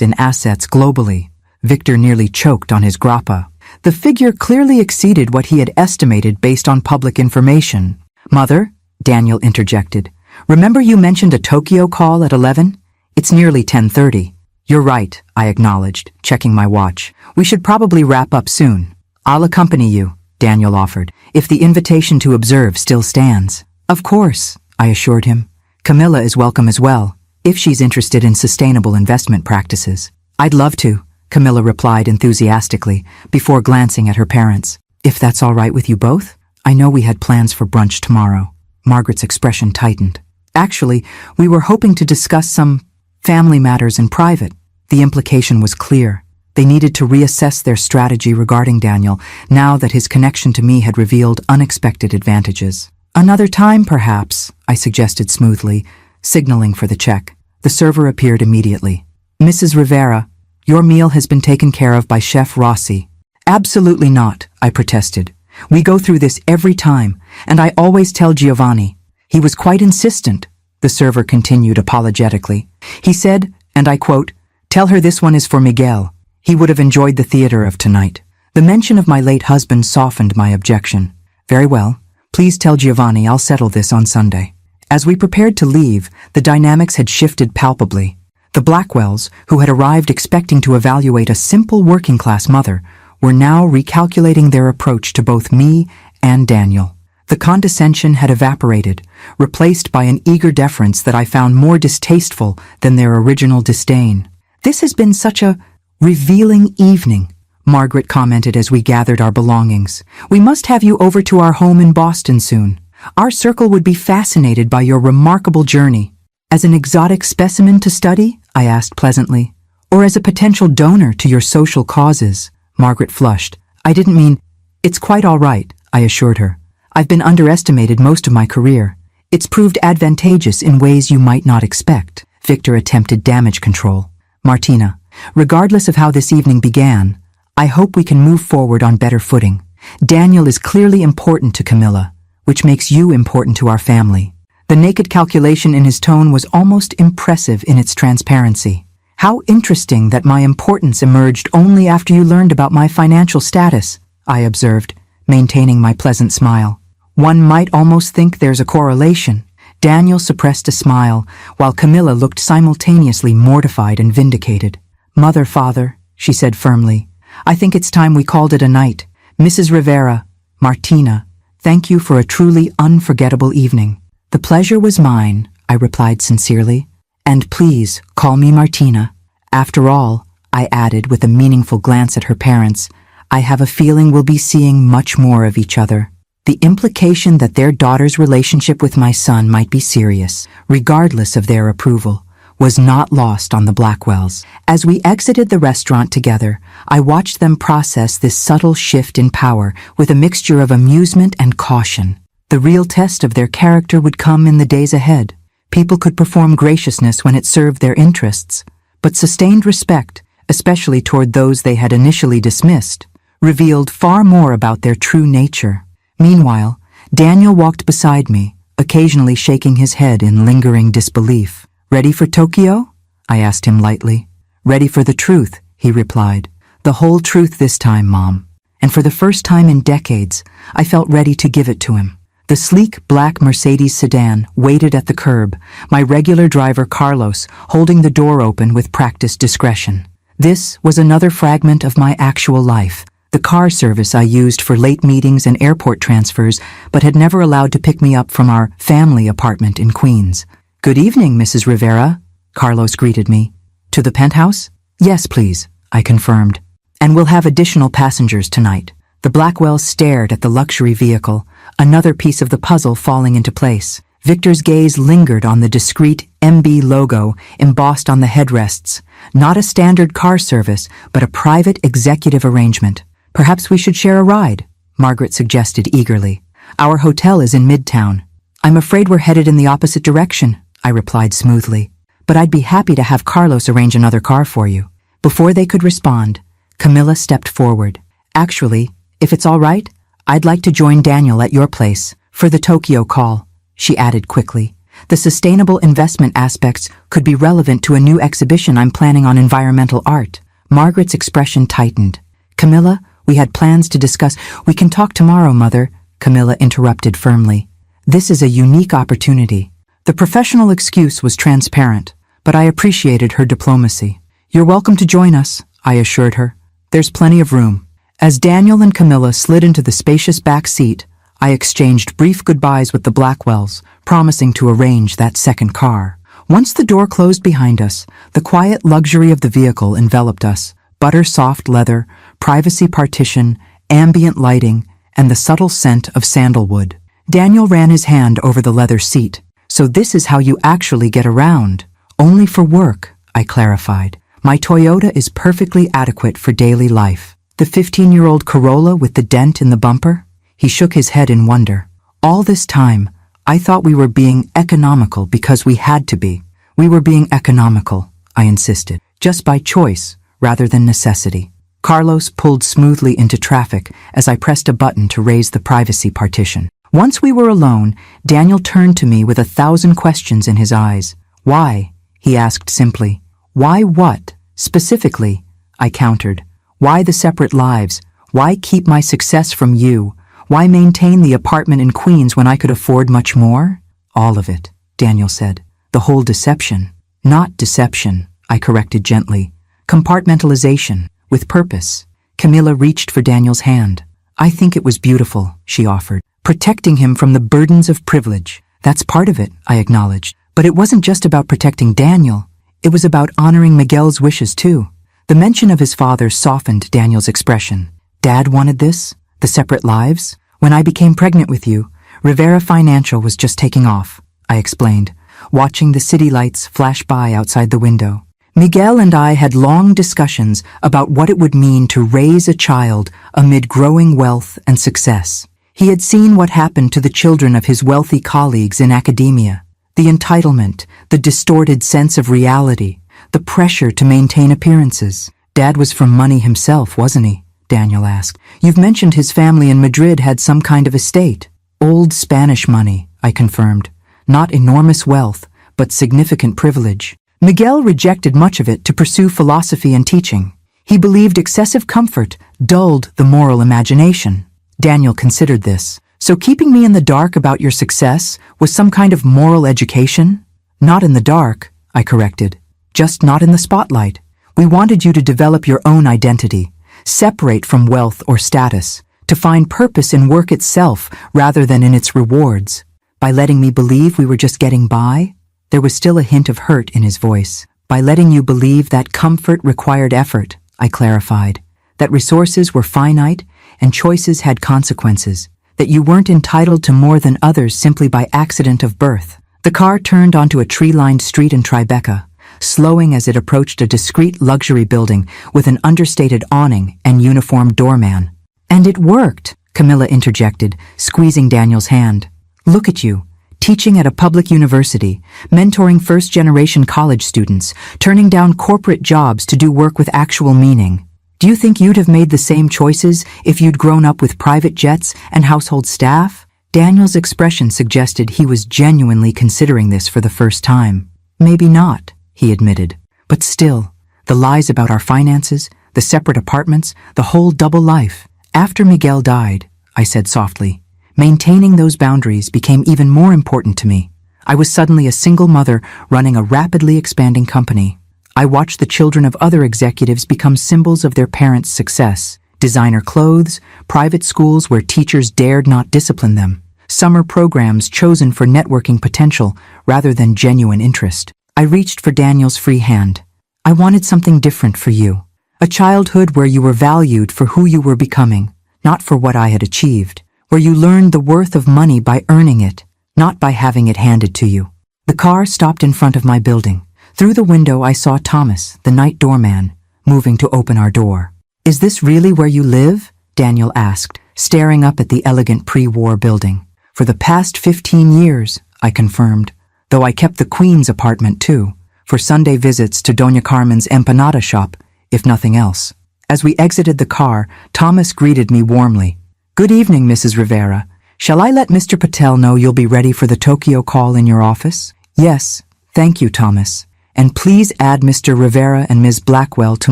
[SPEAKER 1] in assets globally. Victor nearly choked on his grappa. The figure clearly exceeded what he had estimated based on public information. Mother, Daniel interjected. Remember you mentioned a Tokyo call at 11? It's nearly 10:30. You're right, I acknowledged, checking my watch. We should probably wrap up soon. I'll accompany you, Daniel offered, if the invitation to observe still stands. Of course, I assured him. Camilla is welcome as well, if she's interested in sustainable investment practices. I'd love to, Camilla replied enthusiastically, before glancing at her parents. If that's all right with you both? I know we had plans for brunch tomorrow. Margaret's expression tightened. Actually, we were hoping to discuss some family matters in private. The implication was clear. They needed to reassess their strategy regarding Daniel, now that his connection to me had revealed unexpected advantages. Another time, perhaps, I suggested smoothly, signaling for the check. The server appeared immediately. Mrs. Rivera, your meal has been taken care of by Chef Rossi. Absolutely not, I protested. We go through this every time, and I always tell Giovanni. He was quite insistent, the server continued apologetically. He said, and I quote, "Tell her this one is for Miguel. He would have enjoyed the theater of tonight." The mention of my late husband softened my objection. Very well. Please tell Giovanni I'll settle this on Sunday. As we prepared to leave, the dynamics had shifted palpably. The Blackwells, who had arrived expecting to evaluate a simple working-class mother, were now recalculating their approach to both me and Daniel. The condescension had evaporated, replaced by an eager deference that I found more distasteful than their original disdain. This has been such a revealing evening, Margaret commented as we gathered our belongings. We must have you over to our home in Boston soon. Our circle would be fascinated by your remarkable journey. As an exotic specimen to study? I asked pleasantly. Or as a potential donor to your social causes? Margaret flushed. I didn't mean... It's quite all right, I assured her. I've been underestimated most of my career. It's proved advantageous in ways you might not expect. Victor attempted damage control. Martina, regardless of how this evening began, I hope we can move forward on better footing. Daniel is clearly important to Camilla, which makes you important to our family. The naked calculation in his tone was almost impressive in its transparency. How interesting that my importance emerged only after you learned about my financial status, I observed, maintaining my pleasant smile. One might almost think there's a correlation. Daniel suppressed a smile, while Camilla looked simultaneously mortified and vindicated. Mother, father, she said firmly, I think it's time we called it a night. Mrs. Rivera, Martina, thank you for a truly unforgettable evening. The pleasure was mine, I replied sincerely. And please, call me Martina. After all, I added with a meaningful glance at her parents, I have a feeling we'll be seeing much more of each other. The implication that their daughter's relationship with my son might be serious, regardless of their approval, was not lost on the Blackwells. As we exited the restaurant together, I watched them process this subtle shift in power with a mixture of amusement and caution. The real test of their character would come in the days ahead. People could perform graciousness when it served their interests, but sustained respect, especially toward those they had initially dismissed, revealed far more about their true nature. Meanwhile, Daniel walked beside me, occasionally shaking his head in lingering disbelief. "Ready for Tokyo?" I asked him lightly. "Ready for the truth," he replied. "The whole truth this time, Mom." And for the first time in decades, I felt ready to give it to him. The sleek black Mercedes sedan waited at the curb, my regular driver Carlos holding the door open with practiced discretion. This was another fragment of my actual life, the car service I used for late meetings and airport transfers, but had never allowed to pick me up from our family apartment in Queens. "Good evening, Mrs. Rivera," Carlos greeted me. "To the penthouse?" "Yes, please," I confirmed. "And we'll have additional passengers tonight." The Blackwells stared at the luxury vehicle, another piece of the puzzle falling into place. Victor's gaze lingered on the discreet MB logo embossed on the headrests. Not a standard car service, but a private executive arrangement. "Perhaps we should share a ride," Margaret suggested eagerly. "Our hotel is in Midtown." "I'm afraid we're headed in the opposite direction," I replied smoothly. "But I'd be happy to have Carlos arrange another car for you." Before they could respond, Camilla stepped forward. "Actually, if it's all right, I'd like to join Daniel at your place for the Tokyo call," she added quickly. "The sustainable investment aspects could be relevant to a new exhibition I'm planning on environmental art." Margaret's expression tightened. "Camilla, we had plans to discuss." "We can talk tomorrow, Mother," Camilla interrupted firmly. "This is a unique opportunity." The professional excuse was transparent, but I appreciated her diplomacy. "You're welcome to join us," I assured her. "There's plenty of room." As Daniel and Camilla slid into the spacious back seat, I exchanged brief goodbyes with the Blackwells, promising to arrange that second car. Once the door closed behind us, the quiet luxury of the vehicle enveloped us. Butter-soft leather, privacy partition, ambient lighting, and the subtle scent of sandalwood. Daniel ran his hand over the leather seat. "So this is how you actually get around." "Only for work," I clarified. "My Toyota is perfectly adequate for daily life." "The 15-year-old Corolla with the dent in the bumper?" He shook his head in wonder. "All this time, I thought we were being economical because we had to be." "We were being economical," I insisted, "just by choice rather than necessity." Carlos pulled smoothly into traffic as I pressed a button to raise the privacy partition. Once we were alone, Daniel turned to me with 1,000 questions in his eyes. "Why?" he asked simply. "Why what? Specifically?" I countered. "Why the separate lives? Why keep my success from you? Why maintain the apartment in Queens when I could afford much more?" "All of it," Daniel said. "The whole deception." "Not deception," I corrected gently. "Compartmentalization, with purpose." Camilla reached for Daniel's hand. "I think it was beautiful," she offered. "Protecting him from the burdens of privilege. That's part of it," I acknowledged. "But it wasn't just about protecting Daniel. It was about honoring Miguel's wishes too." The mention of his father softened Daniel's expression. "Dad wanted this? The separate lives? When I became pregnant with you, Rivera Financial was just taking off," I explained, watching the city lights flash by outside the window. "Miguel and I had long discussions about what it would mean to raise a child amid growing wealth and success. He had seen what happened to the children of his wealthy colleagues in academia. The entitlement, the distorted sense of reality, the pressure to maintain appearances. Dad was from money himself, wasn't he?" Daniel asked. "You've mentioned his family in Madrid had some kind of estate." "Old Spanish money," I confirmed. "Not enormous wealth, but significant privilege. Miguel rejected much of it to pursue philosophy and teaching. He believed excessive comfort dulled the moral imagination." Daniel considered this. "So keeping me in the dark about your success was some kind of moral education?" "Not in the dark," I corrected. "Just not in the spotlight. We wanted you to develop your own identity, separate from wealth or status, to find purpose in work itself rather than in its rewards. By letting me believe we were just getting by?" There was still a hint of hurt in his voice. "By letting you believe that comfort required effort," I clarified. "That resources were finite and choices had consequences. That you weren't entitled to more than others simply by accident of birth." The car turned onto a tree-lined street in Tribeca. slowing as it approached a discreet luxury building with an understated awning and uniformed doorman. "And it worked," Camilla interjected, squeezing Daniel's hand. "Look at you, teaching at a public university, mentoring first-generation college students, turning down corporate jobs to do work with actual meaning. Do you think you'd have made the same choices if you'd grown up with private jets and household staff?" Daniel's expression suggested he was genuinely considering this for the first time. "Maybe not," he admitted. "But still, the lies about our finances, the separate apartments, the whole double life. After Miguel died," I said softly, "maintaining those boundaries became even more important to me. I was suddenly a single mother running a rapidly expanding company. I watched the children of other executives become symbols of their parents' success. Designer clothes, private schools where teachers dared not discipline them, summer programs chosen for networking potential rather than genuine interest. I reached for Daniel's free hand. I wanted something different for you. A childhood where you were valued for who you were becoming, not for what I had achieved. Where you learned the worth of money by earning it, not by having it handed to you." The car stopped in front of my building. Through the window I saw Thomas, the night doorman, moving to open our door. "Is this really where you live?" Daniel asked, staring up at the elegant pre-war building. "For the past 15 years, I confirmed, though I kept the Queen's apartment too, for Sunday visits to Doña Carmen's empanada shop, if nothing else." As we exited the car, Thomas greeted me warmly. "Good evening, Mrs. Rivera. Shall I let Mr. Patel know you'll be ready for the Tokyo call in your office?" "Yes, thank you, Thomas. And please add Mr. Rivera and Ms. Blackwell to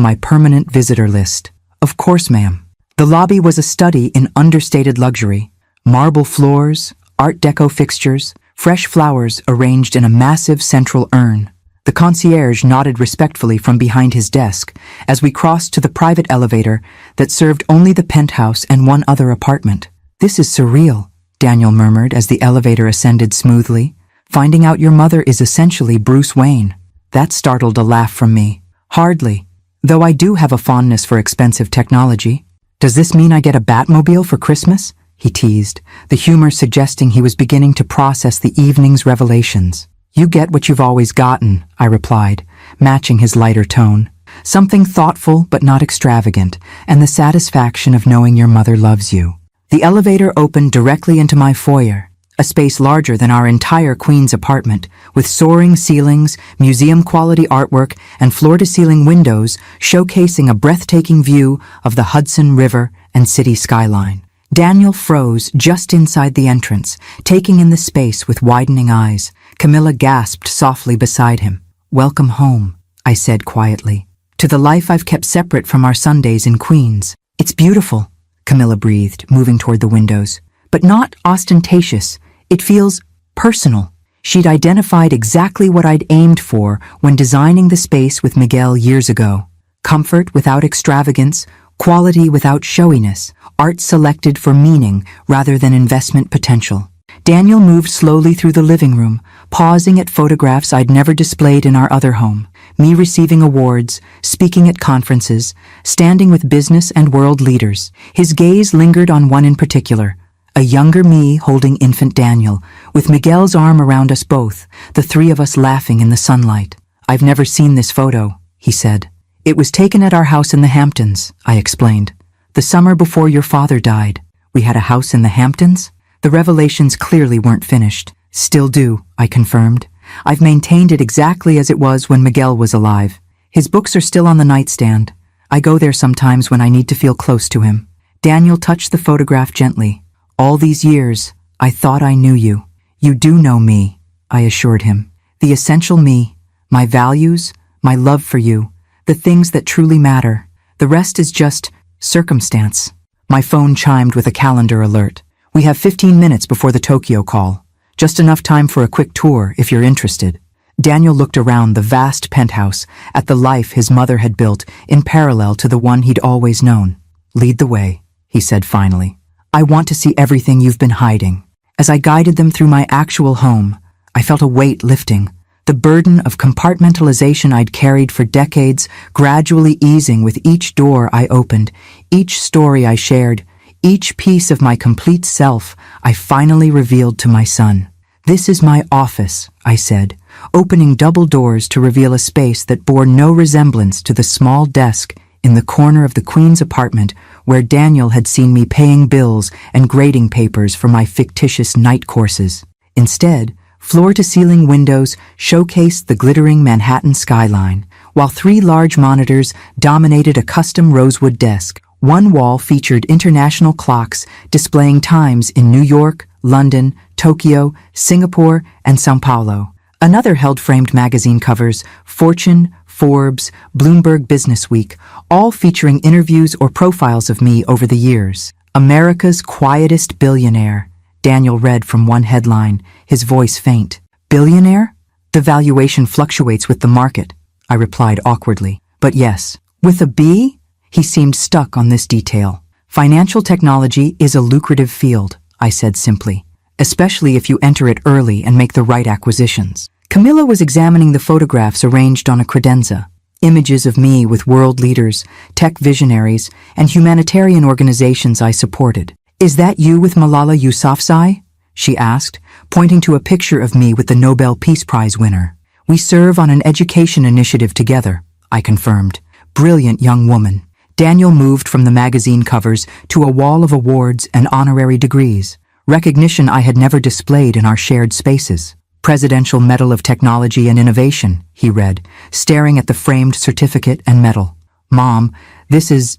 [SPEAKER 1] my permanent visitor list." "Of course, ma'am." The lobby was a study in understated luxury. Marble floors, Art Deco fixtures, fresh flowers arranged in a massive central urn. The concierge nodded respectfully from behind his desk as we crossed to the private elevator that served only the penthouse and one other apartment. "This is surreal," Daniel murmured as the elevator ascended smoothly. "Finding out your mother is essentially Bruce Wayne." That startled a laugh from me. "Hardly, though I do have a fondness for expensive technology." "Does this mean I get a Batmobile for Christmas?" he teased, the humor suggesting he was beginning to process the evening's revelations. "You get what you've always gotten," I replied, matching his lighter tone. "Something thoughtful but not extravagant, and the satisfaction of knowing your mother loves you." The elevator opened directly into my foyer, a space larger than our entire Queen's apartment, with soaring ceilings, museum-quality artwork, and floor-to-ceiling windows showcasing a breathtaking view of the Hudson River and city skyline. Daniel froze just inside the entrance, taking in the space with widening eyes. Camilla gasped softly beside him. "Welcome home," I said quietly, "to the life I've kept separate from our Sundays in Queens." "It's beautiful," Camilla breathed, moving toward the windows. "But not ostentatious. It feels personal." She'd identified exactly what I'd aimed for when designing the space with Miguel years ago. Comfort without extravagance, quality without showiness, art selected for meaning rather than investment potential. Daniel moved slowly through the living room, pausing at photographs I'd never displayed in our other home, me receiving awards, speaking at conferences, standing with business and world leaders. His gaze lingered on one in particular, a younger me holding infant Daniel, with Miguel's arm around us both, the three of us laughing in the sunlight. "I've never seen this photo," he said. "It was taken at our house in the Hamptons," I explained. "The summer before your father died. We had a house in the Hamptons?" The revelations clearly weren't finished. "Still do," I confirmed. "I've maintained it exactly as it was when Miguel was alive. His books are still on the nightstand. I go there sometimes when I need to feel close to him." Daniel touched the photograph gently. "All these years, I thought I knew you." "You do know me," I assured him. "The essential me, my values, my love for you, the things that truly matter. The rest is just circumstance." My phone chimed with a calendar alert. "We have 15 minutes before the Tokyo call. Just enough time for a quick tour if you're interested." Daniel looked around the vast penthouse at the life his mother had built in parallel to the one he'd always known. "Lead the way," he said finally. "I want to see everything you've been hiding." As I guided them through my actual home, I felt a weight lifting, the burden of compartmentalization I'd carried for decades gradually easing with each door I opened, each story I shared, each piece of my complete self I finally revealed to my son. "This is my office," I said, opening double doors to reveal a space that bore no resemblance to the small desk in the corner of the Queen's apartment where Daniel had seen me paying bills and grading papers for my fictitious night courses. Instead, floor-to-ceiling windows showcased the glittering Manhattan skyline, while 3 large monitors dominated a custom rosewood desk. One wall featured international clocks displaying times in New York, London, Tokyo, Singapore, and São Paulo. Another held framed magazine covers, Fortune, Forbes, Bloomberg Businessweek, all featuring interviews or profiles of me over the years. America's quietest billionaire, Daniel read from one headline, his voice faint. Billionaire? The valuation fluctuates with the market, I replied awkwardly. But yes, with a B? He seemed stuck on this detail. Financial technology is a lucrative field, I said simply, especially if you enter it early and make the right acquisitions. Camilla was examining the photographs arranged on a credenza, images of me with world leaders, tech visionaries, and humanitarian organizations I supported. Is that you with Malala Yousafzai? She asked, pointing to a picture of me with the Nobel Peace Prize winner. We serve on an education initiative together, I confirmed. Brilliant young woman. Daniel moved from the magazine covers to a wall of awards and honorary degrees, recognition I had never displayed in our shared spaces. Presidential Medal of Technology and Innovation, he read, staring at the framed certificate and medal. Mom, this is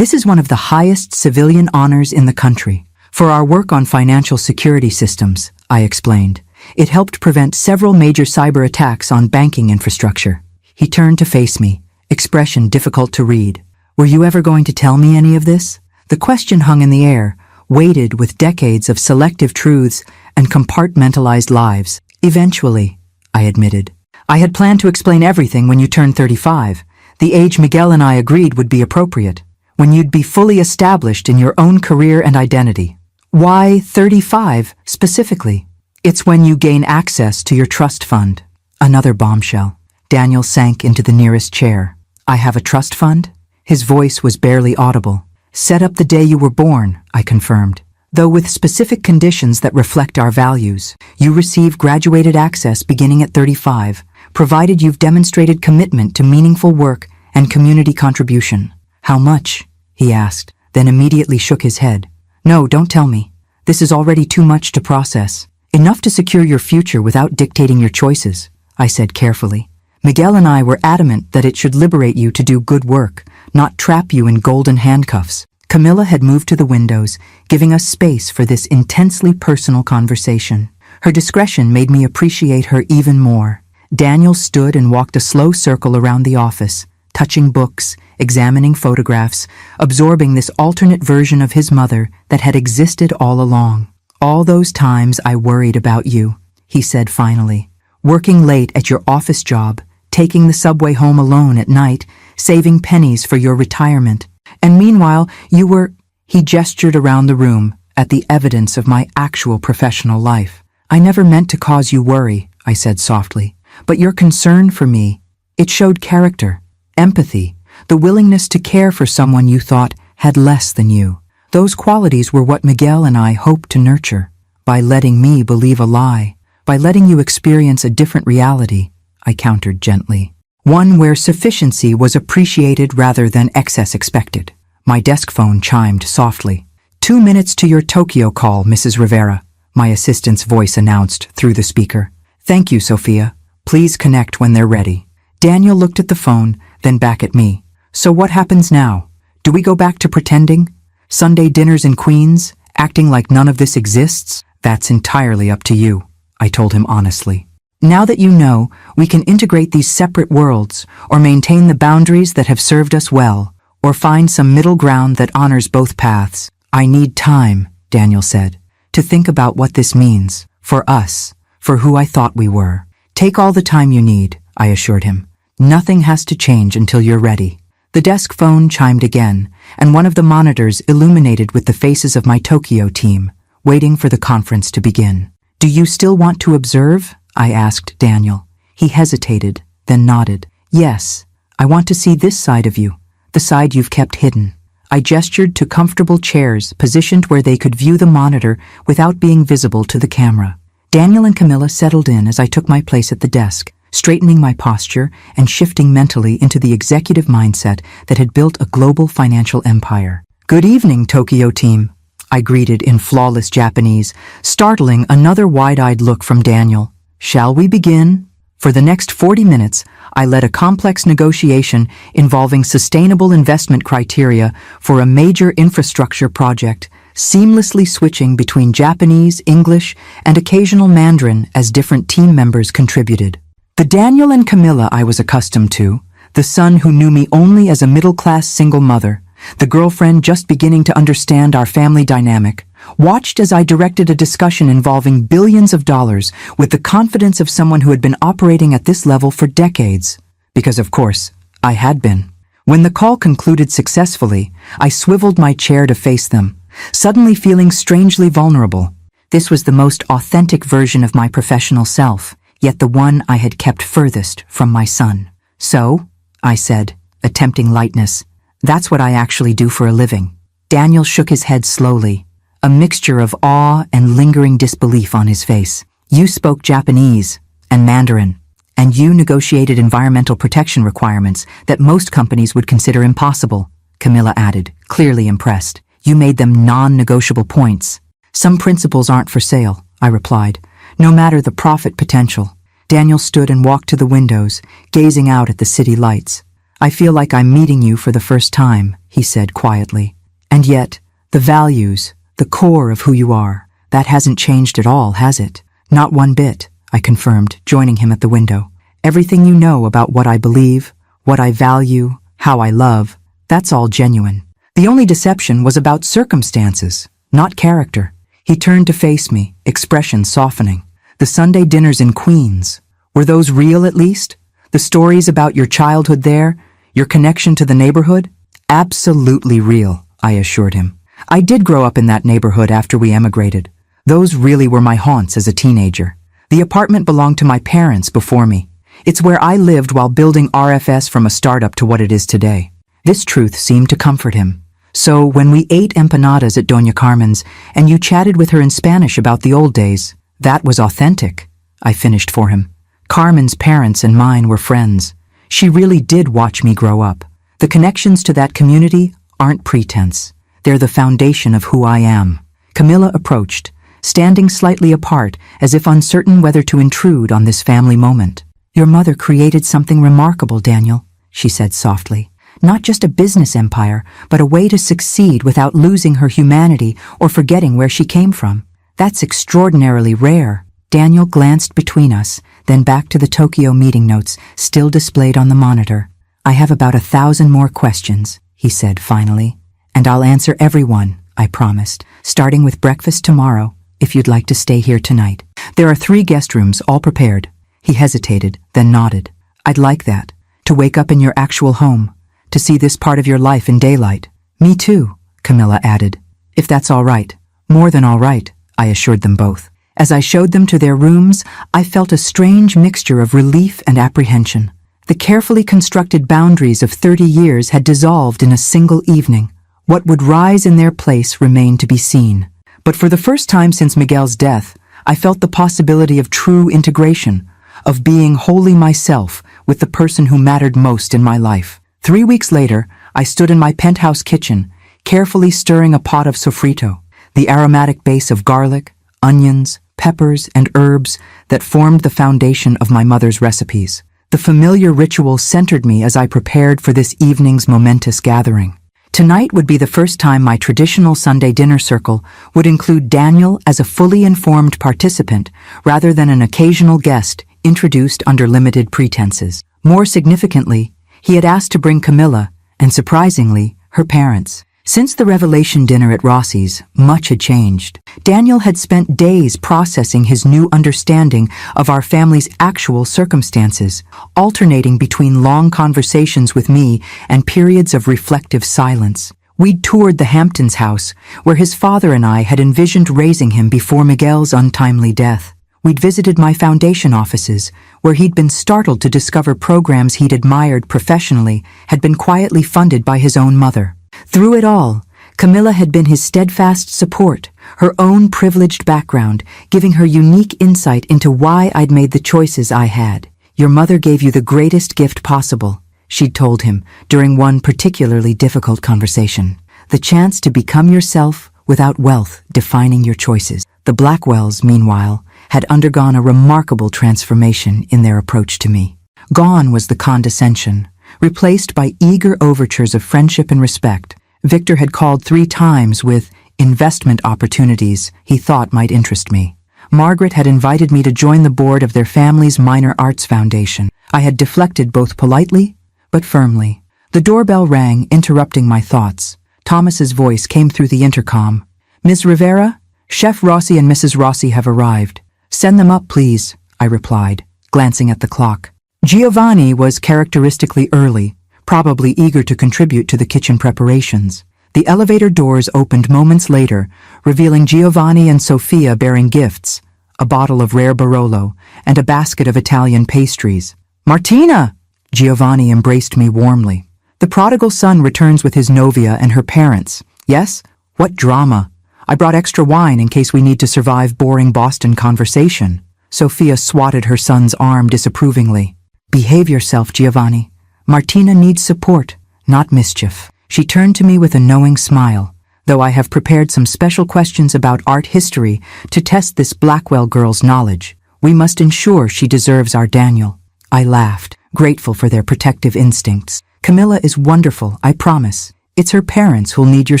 [SPEAKER 1] one of the highest civilian honors in the country. For our work on financial security systems, I explained. It helped prevent several major cyber attacks on banking infrastructure. He turned to face me, expression difficult to read. Were you ever going to tell me any of this? The question hung in the air, weighted with decades of selective truths and compartmentalized lives. Eventually, I admitted. I had planned to explain everything when you turned 35, the age Miguel and I agreed would be appropriate, when you'd be fully established in your own career and identity. Why 35, specifically? It's when you gain access to your trust fund. Another bombshell. Daniel sank into the nearest chair. I have a trust fund? His voice was barely audible. Set up the day you were born, I confirmed. Though with specific conditions that reflect our values, you receive graduated access beginning at 35, provided you've demonstrated commitment to meaningful work and community contribution. How much? He asked, then immediately shook his head. No, don't tell me. This is already too much to process. Enough to secure your future without dictating your choices, I said carefully. Miguel and I were adamant that it should liberate you to do good work, not trap you in golden handcuffs. Camilla had moved to the windows, giving us space for this intensely personal conversation. Her discretion made me appreciate her even more. Daniel stood and walked a slow circle around the office, touching books, examining photographs, absorbing this alternate version of his mother that had existed all along. All those times I worried about you, he said finally. Working late at your office job, taking the subway home alone at night, saving pennies for your retirement. And meanwhile, you were... He gestured around the room at the evidence of my actual professional life. I never meant to cause you worry, I said softly. But your concern for me, it showed character, empathy, the willingness to care for someone you thought had less than you. Those qualities were what Miguel and I hoped to nurture, by letting me believe a lie, by letting you experience a different reality, I countered gently. One where sufficiency was appreciated rather than excess expected. My desk phone chimed softly. 2 minutes to your Tokyo call, Mrs. Rivera, my assistant's voice announced through the speaker. Thank you, Sophia. Please connect when they're ready. Daniel looked at the phone, then back at me. So what happens now? Do we go back to pretending? Sunday dinners in Queens, acting like none of this exists? That's entirely up to you, I told him honestly. Now that you know, we can integrate these separate worlds, or maintain the boundaries that have served us well, or find some middle ground that honors both paths. I need time, Daniel said, to think about what this means, for us, for who I thought we were. Take all the time you need, I assured him. Nothing has to change until you're ready. The desk phone chimed again, and one of the monitors illuminated with the faces of my Tokyo team, waiting for the conference to begin. Do you still want to observe? I asked Daniel. He hesitated, then nodded. Yes, I want to see this side of you, the side you've kept hidden. I gestured to comfortable chairs positioned where they could view the monitor without being visible to the camera. Daniel and Camilla settled in as I took my place at the desk. straightening my posture and shifting mentally into the executive mindset that had built a global financial empire. "Good evening, Tokyo team," I greeted in flawless Japanese, startling another wide-eyed look from Daniel. "Shall we begin?" For the next 40 minutes, I led a complex negotiation involving sustainable investment criteria for a major infrastructure project, seamlessly switching between Japanese, English, and occasional Mandarin as different team members contributed. The Daniel and Camilla I was accustomed to, the son who knew me only as a middle-class single mother, the girlfriend just beginning to understand our family dynamic, watched as I directed a discussion involving billions of dollars with the confidence of someone who had been operating at this level for decades. Because, of course, I had been. When the call concluded successfully, I swiveled my chair to face them, suddenly feeling strangely vulnerable. This was the most authentic version of my professional self, yet the one I had kept furthest from my son. "So," I said, attempting lightness, "that's what I actually do for a living." Daniel shook his head slowly, a mixture of awe and lingering disbelief on his face. "You spoke Japanese and Mandarin, and you negotiated environmental protection requirements that most companies would consider impossible," Camilla added, clearly impressed. "You made them non-negotiable points." "Some principles aren't for sale," I replied, "no matter the profit potential." Daniel stood and walked to the windows, gazing out at the city lights. "I feel like I'm meeting you for the first time," he said quietly. "And yet, the values, the core of who you are, that hasn't changed at all, has it?" "Not one bit," I confirmed, joining him at the window. "Everything you know about what I believe, what I value, how I love, that's all genuine. The only deception was about circumstances, not character." He turned to face me, expression softening. "The Sunday dinners in Queens, were those real at least? The stories about your childhood there, your connection to the neighborhood?" "Absolutely real," I assured him. "I did grow up in that neighborhood after we emigrated. Those really were my haunts as a teenager. The apartment belonged to my parents before me. It's where I lived while building RFS from a startup to what it is today." This truth seemed to comfort him. "So when we ate empanadas at Doña Carmen's and you chatted with her in Spanish about the old days, that was authentic," I finished for him. "Carmen's parents and mine were friends. She really did watch me grow up. The connections to that community aren't pretense. They're the foundation of who I am." Camilla approached, standing slightly apart as if uncertain whether to intrude on this family moment. "Your mother created something remarkable, Daniel," she said softly. "Not just a business empire, but a way to succeed without losing her humanity or forgetting where she came from. That's extraordinarily rare." Daniel glanced between us, then back to the Tokyo meeting notes still displayed on the monitor. "I have about 1,000 more questions," he said finally. "And I'll answer every one, I promised, starting with breakfast tomorrow, if you'd like to stay here tonight. There are 3 guest rooms, all prepared." He hesitated, then nodded. "I'd like that. To wake up in your actual home. To see this part of your life in daylight." "Me too," Camilla added. "If that's all right." "More than all right," I assured them both. As I showed them to their rooms, I felt a strange mixture of relief and apprehension. The carefully constructed boundaries of 30 years had dissolved in a single evening. What would rise in their place remained to be seen. But for the first time since Miguel's death, I felt the possibility of true integration, of being wholly myself with the person who mattered most in my life. 3 weeks later, I stood in my penthouse kitchen, carefully stirring a pot of sofrito, the aromatic base of garlic, onions, peppers, and herbs that formed the foundation of my mother's recipes. The familiar ritual centered me as I prepared for this evening's momentous gathering. Tonight would be the first time my traditional Sunday dinner circle would include Daniel as a fully informed participant rather than an occasional guest introduced under limited pretenses. More significantly, he had asked to bring Camilla, and surprisingly, her parents. Since the revelation dinner at Rossi's, much had changed. Daniel had spent days processing his new understanding of our family's actual circumstances, alternating between long conversations with me and periods of reflective silence. We'd toured the Hamptons house, where his father and I had envisioned raising him before Miguel's untimely death. We'd visited my foundation offices, where he'd been startled to discover programs he'd admired professionally had been quietly funded by his own mother. Through it all, Camilla had been his steadfast support, her own privileged background, giving her unique insight into why I'd made the choices I had. Your mother gave you the greatest gift possible, she'd told him during one particularly difficult conversation. The chance to become yourself without wealth defining your choices. The Blackwells, meanwhile, had undergone a remarkable transformation in their approach to me. Gone was the condescension, replaced by eager overtures of friendship and respect. Victor had called 3 times with investment opportunities he thought might interest me. Margaret had invited me to join the board of their family's minor arts foundation. I had deflected both politely but firmly. The doorbell rang, interrupting my thoughts. Thomas's voice came through the intercom. "Ms. Rivera, Chef Rossi and Mrs. Rossi have arrived. Send them up, please," I replied, glancing at the clock. Giovanni was characteristically early, probably eager to contribute to the kitchen preparations. The elevator doors opened moments later, revealing Giovanni and Sofia bearing gifts, a bottle of rare Barolo and a basket of Italian pastries. "Martina!" Giovanni embraced me warmly. "The prodigal son returns with his novia and her parents. Yes? What drama. I brought extra wine in case we need to survive boring Boston conversation." Sofia swatted her son's arm disapprovingly. "Behave yourself, Giovanni. Martina needs support, not mischief." She turned to me with a knowing smile, though I have prepared some special questions about art history to test this Blackwell girl's knowledge. We must ensure she deserves our Daniel. I laughed, grateful for their protective instincts. "Camilla is wonderful, I promise. It's her parents who'll need your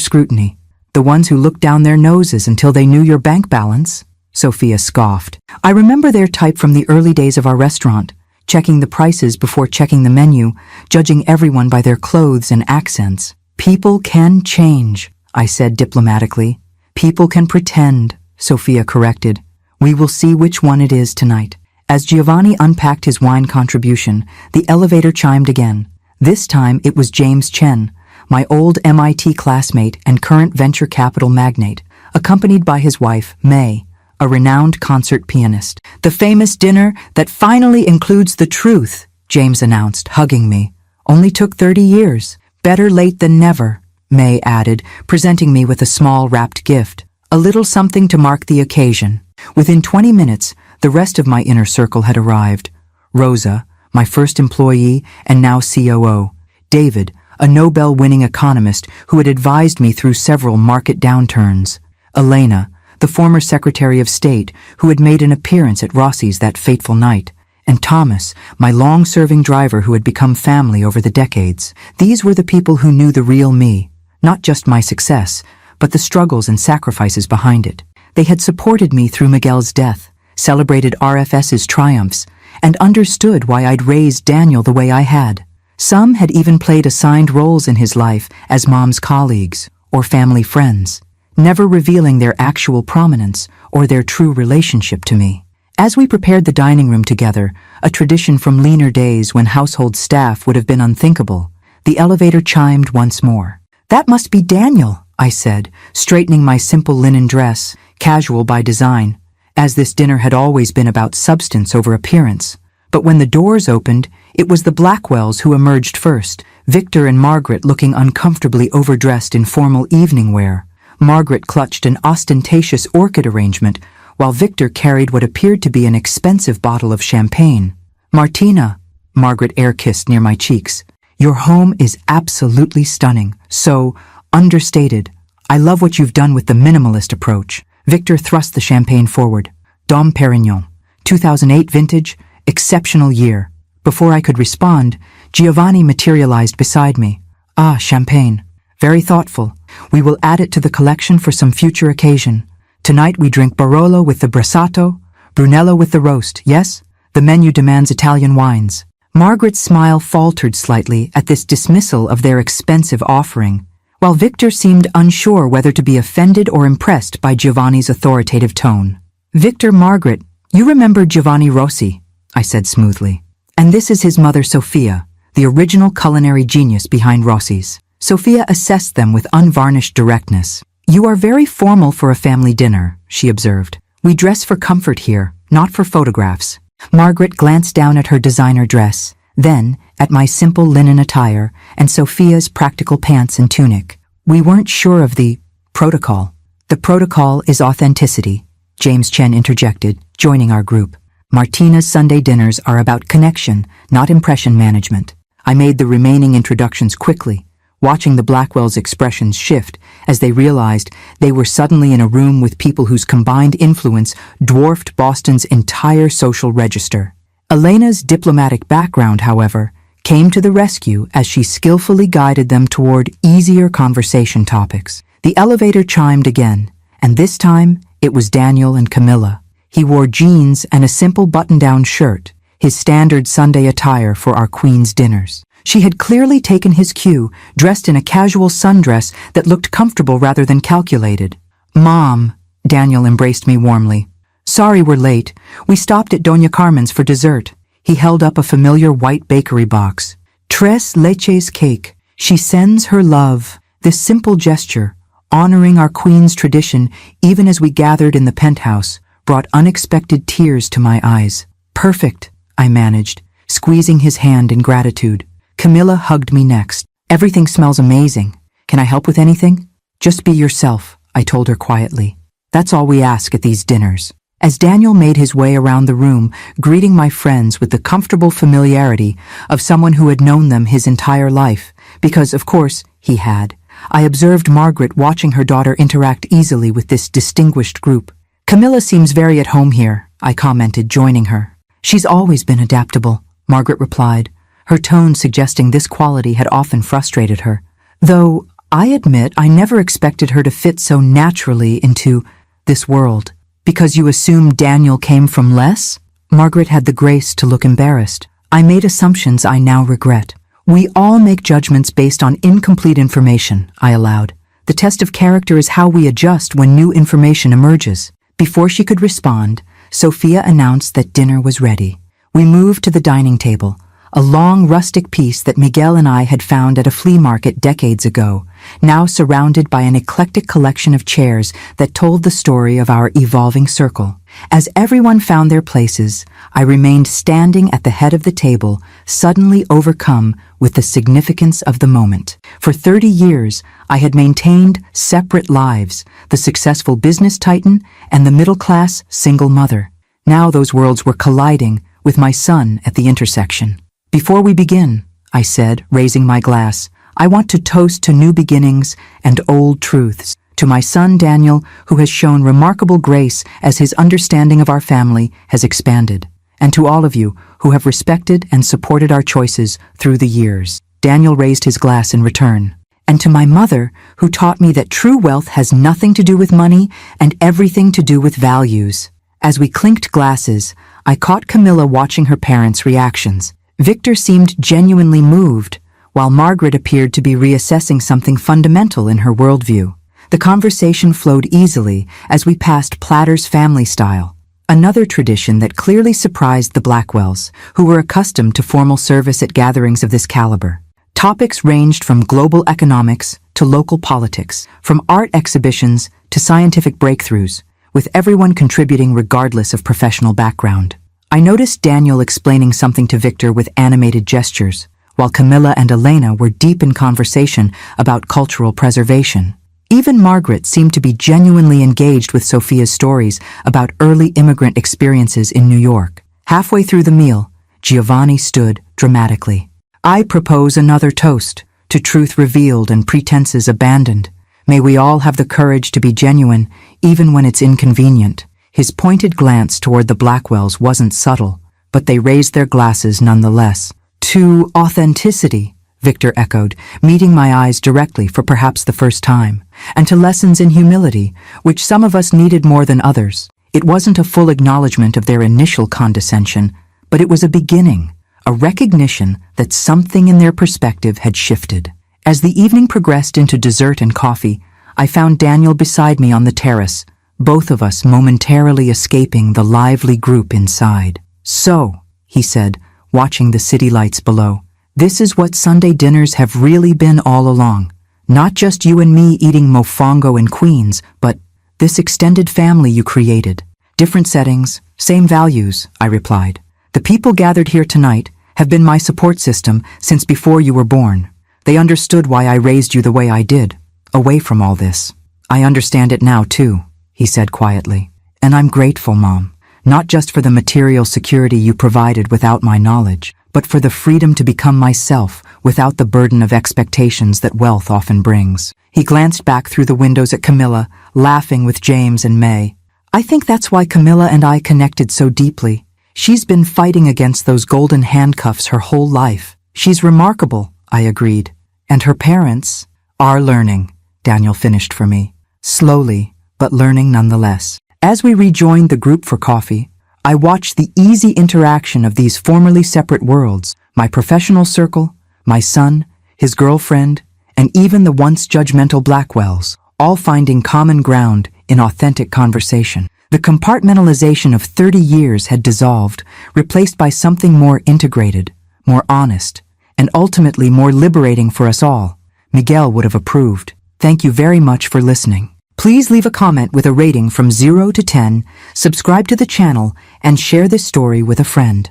[SPEAKER 1] scrutiny. The ones who looked down their noses until they knew your bank balance," Sofia scoffed. "I remember their type from the early days of our restaurant, checking the prices before checking the menu, judging everyone by their clothes and accents. People can change," I said diplomatically. "People can pretend," Sofia corrected. "We will see which one it is tonight." As Giovanni unpacked his wine contribution, the elevator chimed again. This time it was James Chen, my old MIT classmate and current venture capital magnate, accompanied by his wife, May, a renowned concert pianist. "The famous dinner that finally includes the truth," James announced, hugging me. "Only took 30 years. Better late than never," May added, presenting me with a small wrapped gift. A little something to mark the occasion. Within 20 minutes, the rest of my inner circle had arrived. Rosa, my first employee and now COO. David, a Nobel-winning economist who had advised me through several market downturns. Elena, the former Secretary of State who had made an appearance at Rossi's that fateful night. And Thomas, my long-serving driver who had become family over the decades. These were the people who knew the real me, not just my success, but the struggles and sacrifices behind it. They had supported me through Miguel's death, celebrated RFS's triumphs, and understood why I'd raised Daniel the way I had. Some had even played assigned roles in his life as Mom's colleagues or family friends, never revealing their actual prominence or their true relationship to me. As we prepared the dining room together, a tradition from leaner days when household staff would have been unthinkable, the elevator chimed once more. "That must be Daniel," I said, straightening my simple linen dress, casual by design, as this dinner had always been about substance over appearance. But when the doors opened, it was the Blackwells who emerged first, Victor and Margaret looking uncomfortably overdressed in formal evening wear. Margaret clutched an ostentatious orchid arrangement, while Victor carried what appeared to be an expensive bottle of champagne. "Martina," Margaret air-kissed near my cheeks, "your home is absolutely stunning. So, understated. I love what you've done with the minimalist approach." Victor thrust the champagne forward. Dom Perignon, 2008 vintage, exceptional year. Before I could respond, Giovanni materialized beside me. "Ah, champagne. Very thoughtful. We will add it to the collection for some future occasion. Tonight we drink Barolo with the Brassato, Brunello with the roast, yes? The menu demands Italian wines." Margaret's smile faltered slightly at this dismissal of their expensive offering, while Victor seemed unsure whether to be offended or impressed by Giovanni's authoritative tone. "Victor, Margaret, you remember Giovanni Rossi," I said smoothly. "And this is his mother Sofia, the original culinary genius behind Rossi's." Sofia assessed them with unvarnished directness. "You are very formal for a family dinner," she observed. "We dress for comfort here, not for photographs." Margaret glanced down at her designer dress, then at my simple linen attire and Sofia's practical pants and tunic. "We weren't sure of the protocol." "The protocol is authenticity," James Chen interjected, joining our group. Martina's Sunday dinners are about connection, not impression management. I made the remaining introductions quickly, watching the Blackwells' expressions shift as they realized they were suddenly in a room with people whose combined influence dwarfed Boston's entire social register. Elena's diplomatic background, however, came to the rescue as she skillfully guided them toward easier conversation topics. The elevator chimed again, and this time it was Daniel and Camilla. He wore jeans and a simple button-down shirt, his standard Sunday attire for our Queen's dinners. She had clearly taken his cue, dressed in a casual sundress that looked comfortable rather than calculated. "Mom," Daniel embraced me warmly. "Sorry we're late. We stopped at Doña Carmen's for dessert." He held up a familiar white bakery box. "Tres leches cake. She sends her love." This simple gesture, honoring our Queen's tradition even as we gathered in the penthouse, brought unexpected tears to my eyes. "Perfect," I managed, squeezing his hand in gratitude. Camilla hugged me next. "Everything smells amazing. Can I help with anything?" "Just be yourself," I told her quietly. "That's all we ask at these dinners." As Daniel made his way around the room, greeting my friends with the comfortable familiarity of someone who had known them his entire life, because, of course, he had, I observed Margaret watching her daughter interact easily with this distinguished group. "Camilla seems very at home here," I commented, joining her. "She's always been adaptable," Margaret replied, her tone suggesting this quality had often frustrated her. Though, I admit I never expected her to fit so naturally into this world. "Because you assume Daniel came from less?" Margaret had the grace to look embarrassed. "I made assumptions I now regret." "We all make judgments based on incomplete information," I allowed. "The test of character is how we adjust when new information emerges." Before she could respond, Sophia announced that dinner was ready. We moved to the dining table, a long rustic piece that Miguel and I had found at a flea market decades ago, now surrounded by an eclectic collection of chairs that told the story of our evolving circle. As everyone found their places, I remained standing at the head of the table, suddenly overcome with the significance of the moment. For 30 years, I had maintained separate lives, the successful business titan and the middle-class single mother. Now those worlds were colliding, with my son at the intersection. "Before we begin," I said, raising my glass, "I want to toast to new beginnings and old truths. To my son Daniel, who has shown remarkable grace as his understanding of our family has expanded. And to all of you who have respected and supported our choices through the years." Daniel raised his glass in return. "And to my mother, who taught me that true wealth has nothing to do with money and everything to do with values." As we clinked glasses, I caught Camilla watching her parents' reactions. Victor seemed genuinely moved, while Margaret appeared to be reassessing something fundamental in her worldview. The conversation flowed easily as we passed platters family style, another tradition that clearly surprised the Blackwells, who were accustomed to formal service at gatherings of this caliber. Topics ranged from global economics to local politics, from art exhibitions to scientific breakthroughs, with everyone contributing regardless of professional background. I noticed Daniel explaining something to Victor with animated gestures, while Camilla and Elena were deep in conversation about cultural preservation. Even Margaret seemed to be genuinely engaged with Sophia's stories about early immigrant experiences in New York. Halfway through the meal, Giovanni stood dramatically. "I propose another toast, to truth revealed and pretenses abandoned. May we all have the courage to be genuine, even when it's inconvenient." His pointed glance toward the Blackwells wasn't subtle, but they raised their glasses nonetheless. "To authenticity," Victor echoed, meeting my eyes directly for perhaps the first time, "and to lessons in humility, which some of us needed more than others." It wasn't a full acknowledgement of their initial condescension, but it was a beginning, a recognition that something in their perspective had shifted. As the evening progressed into dessert and coffee, I found Daniel beside me on the terrace, both of us momentarily escaping the lively group inside. "So," he said, watching the city lights below, "this is what Sunday dinners have really been all along. Not just you and me eating mofongo in Queens, but this extended family you created. Different settings, same values," I replied. "The people gathered here tonight have been my support system since before you were born. They understood why I raised you the way I did, away from all this. I understand it now, too," he said quietly. "And I'm grateful, Mom. not just for the material security you provided without my knowledge, but for the freedom to become myself without the burden of expectations that wealth often brings. He glanced back through the windows at Camilla, laughing with James and May. I think that's why Camilla and I connected so deeply. She's been fighting against those golden handcuffs her whole life. She's remarkable, I agreed. And her parents are learning, Daniel finished for me. Slowly, but learning nonetheless. As we rejoined the group for coffee, I watched the easy interaction of these formerly separate worlds, my professional circle, my son, his girlfriend, and even the once judgmental Blackwells, all finding common ground in authentic conversation. The compartmentalization of 30 years had dissolved, replaced by something more integrated, more honest, and ultimately more liberating for us all. Miguel would have approved. Thank you very much for listening. Please leave a comment with a rating from 0 to 10, subscribe to the channel, and share this story with a friend.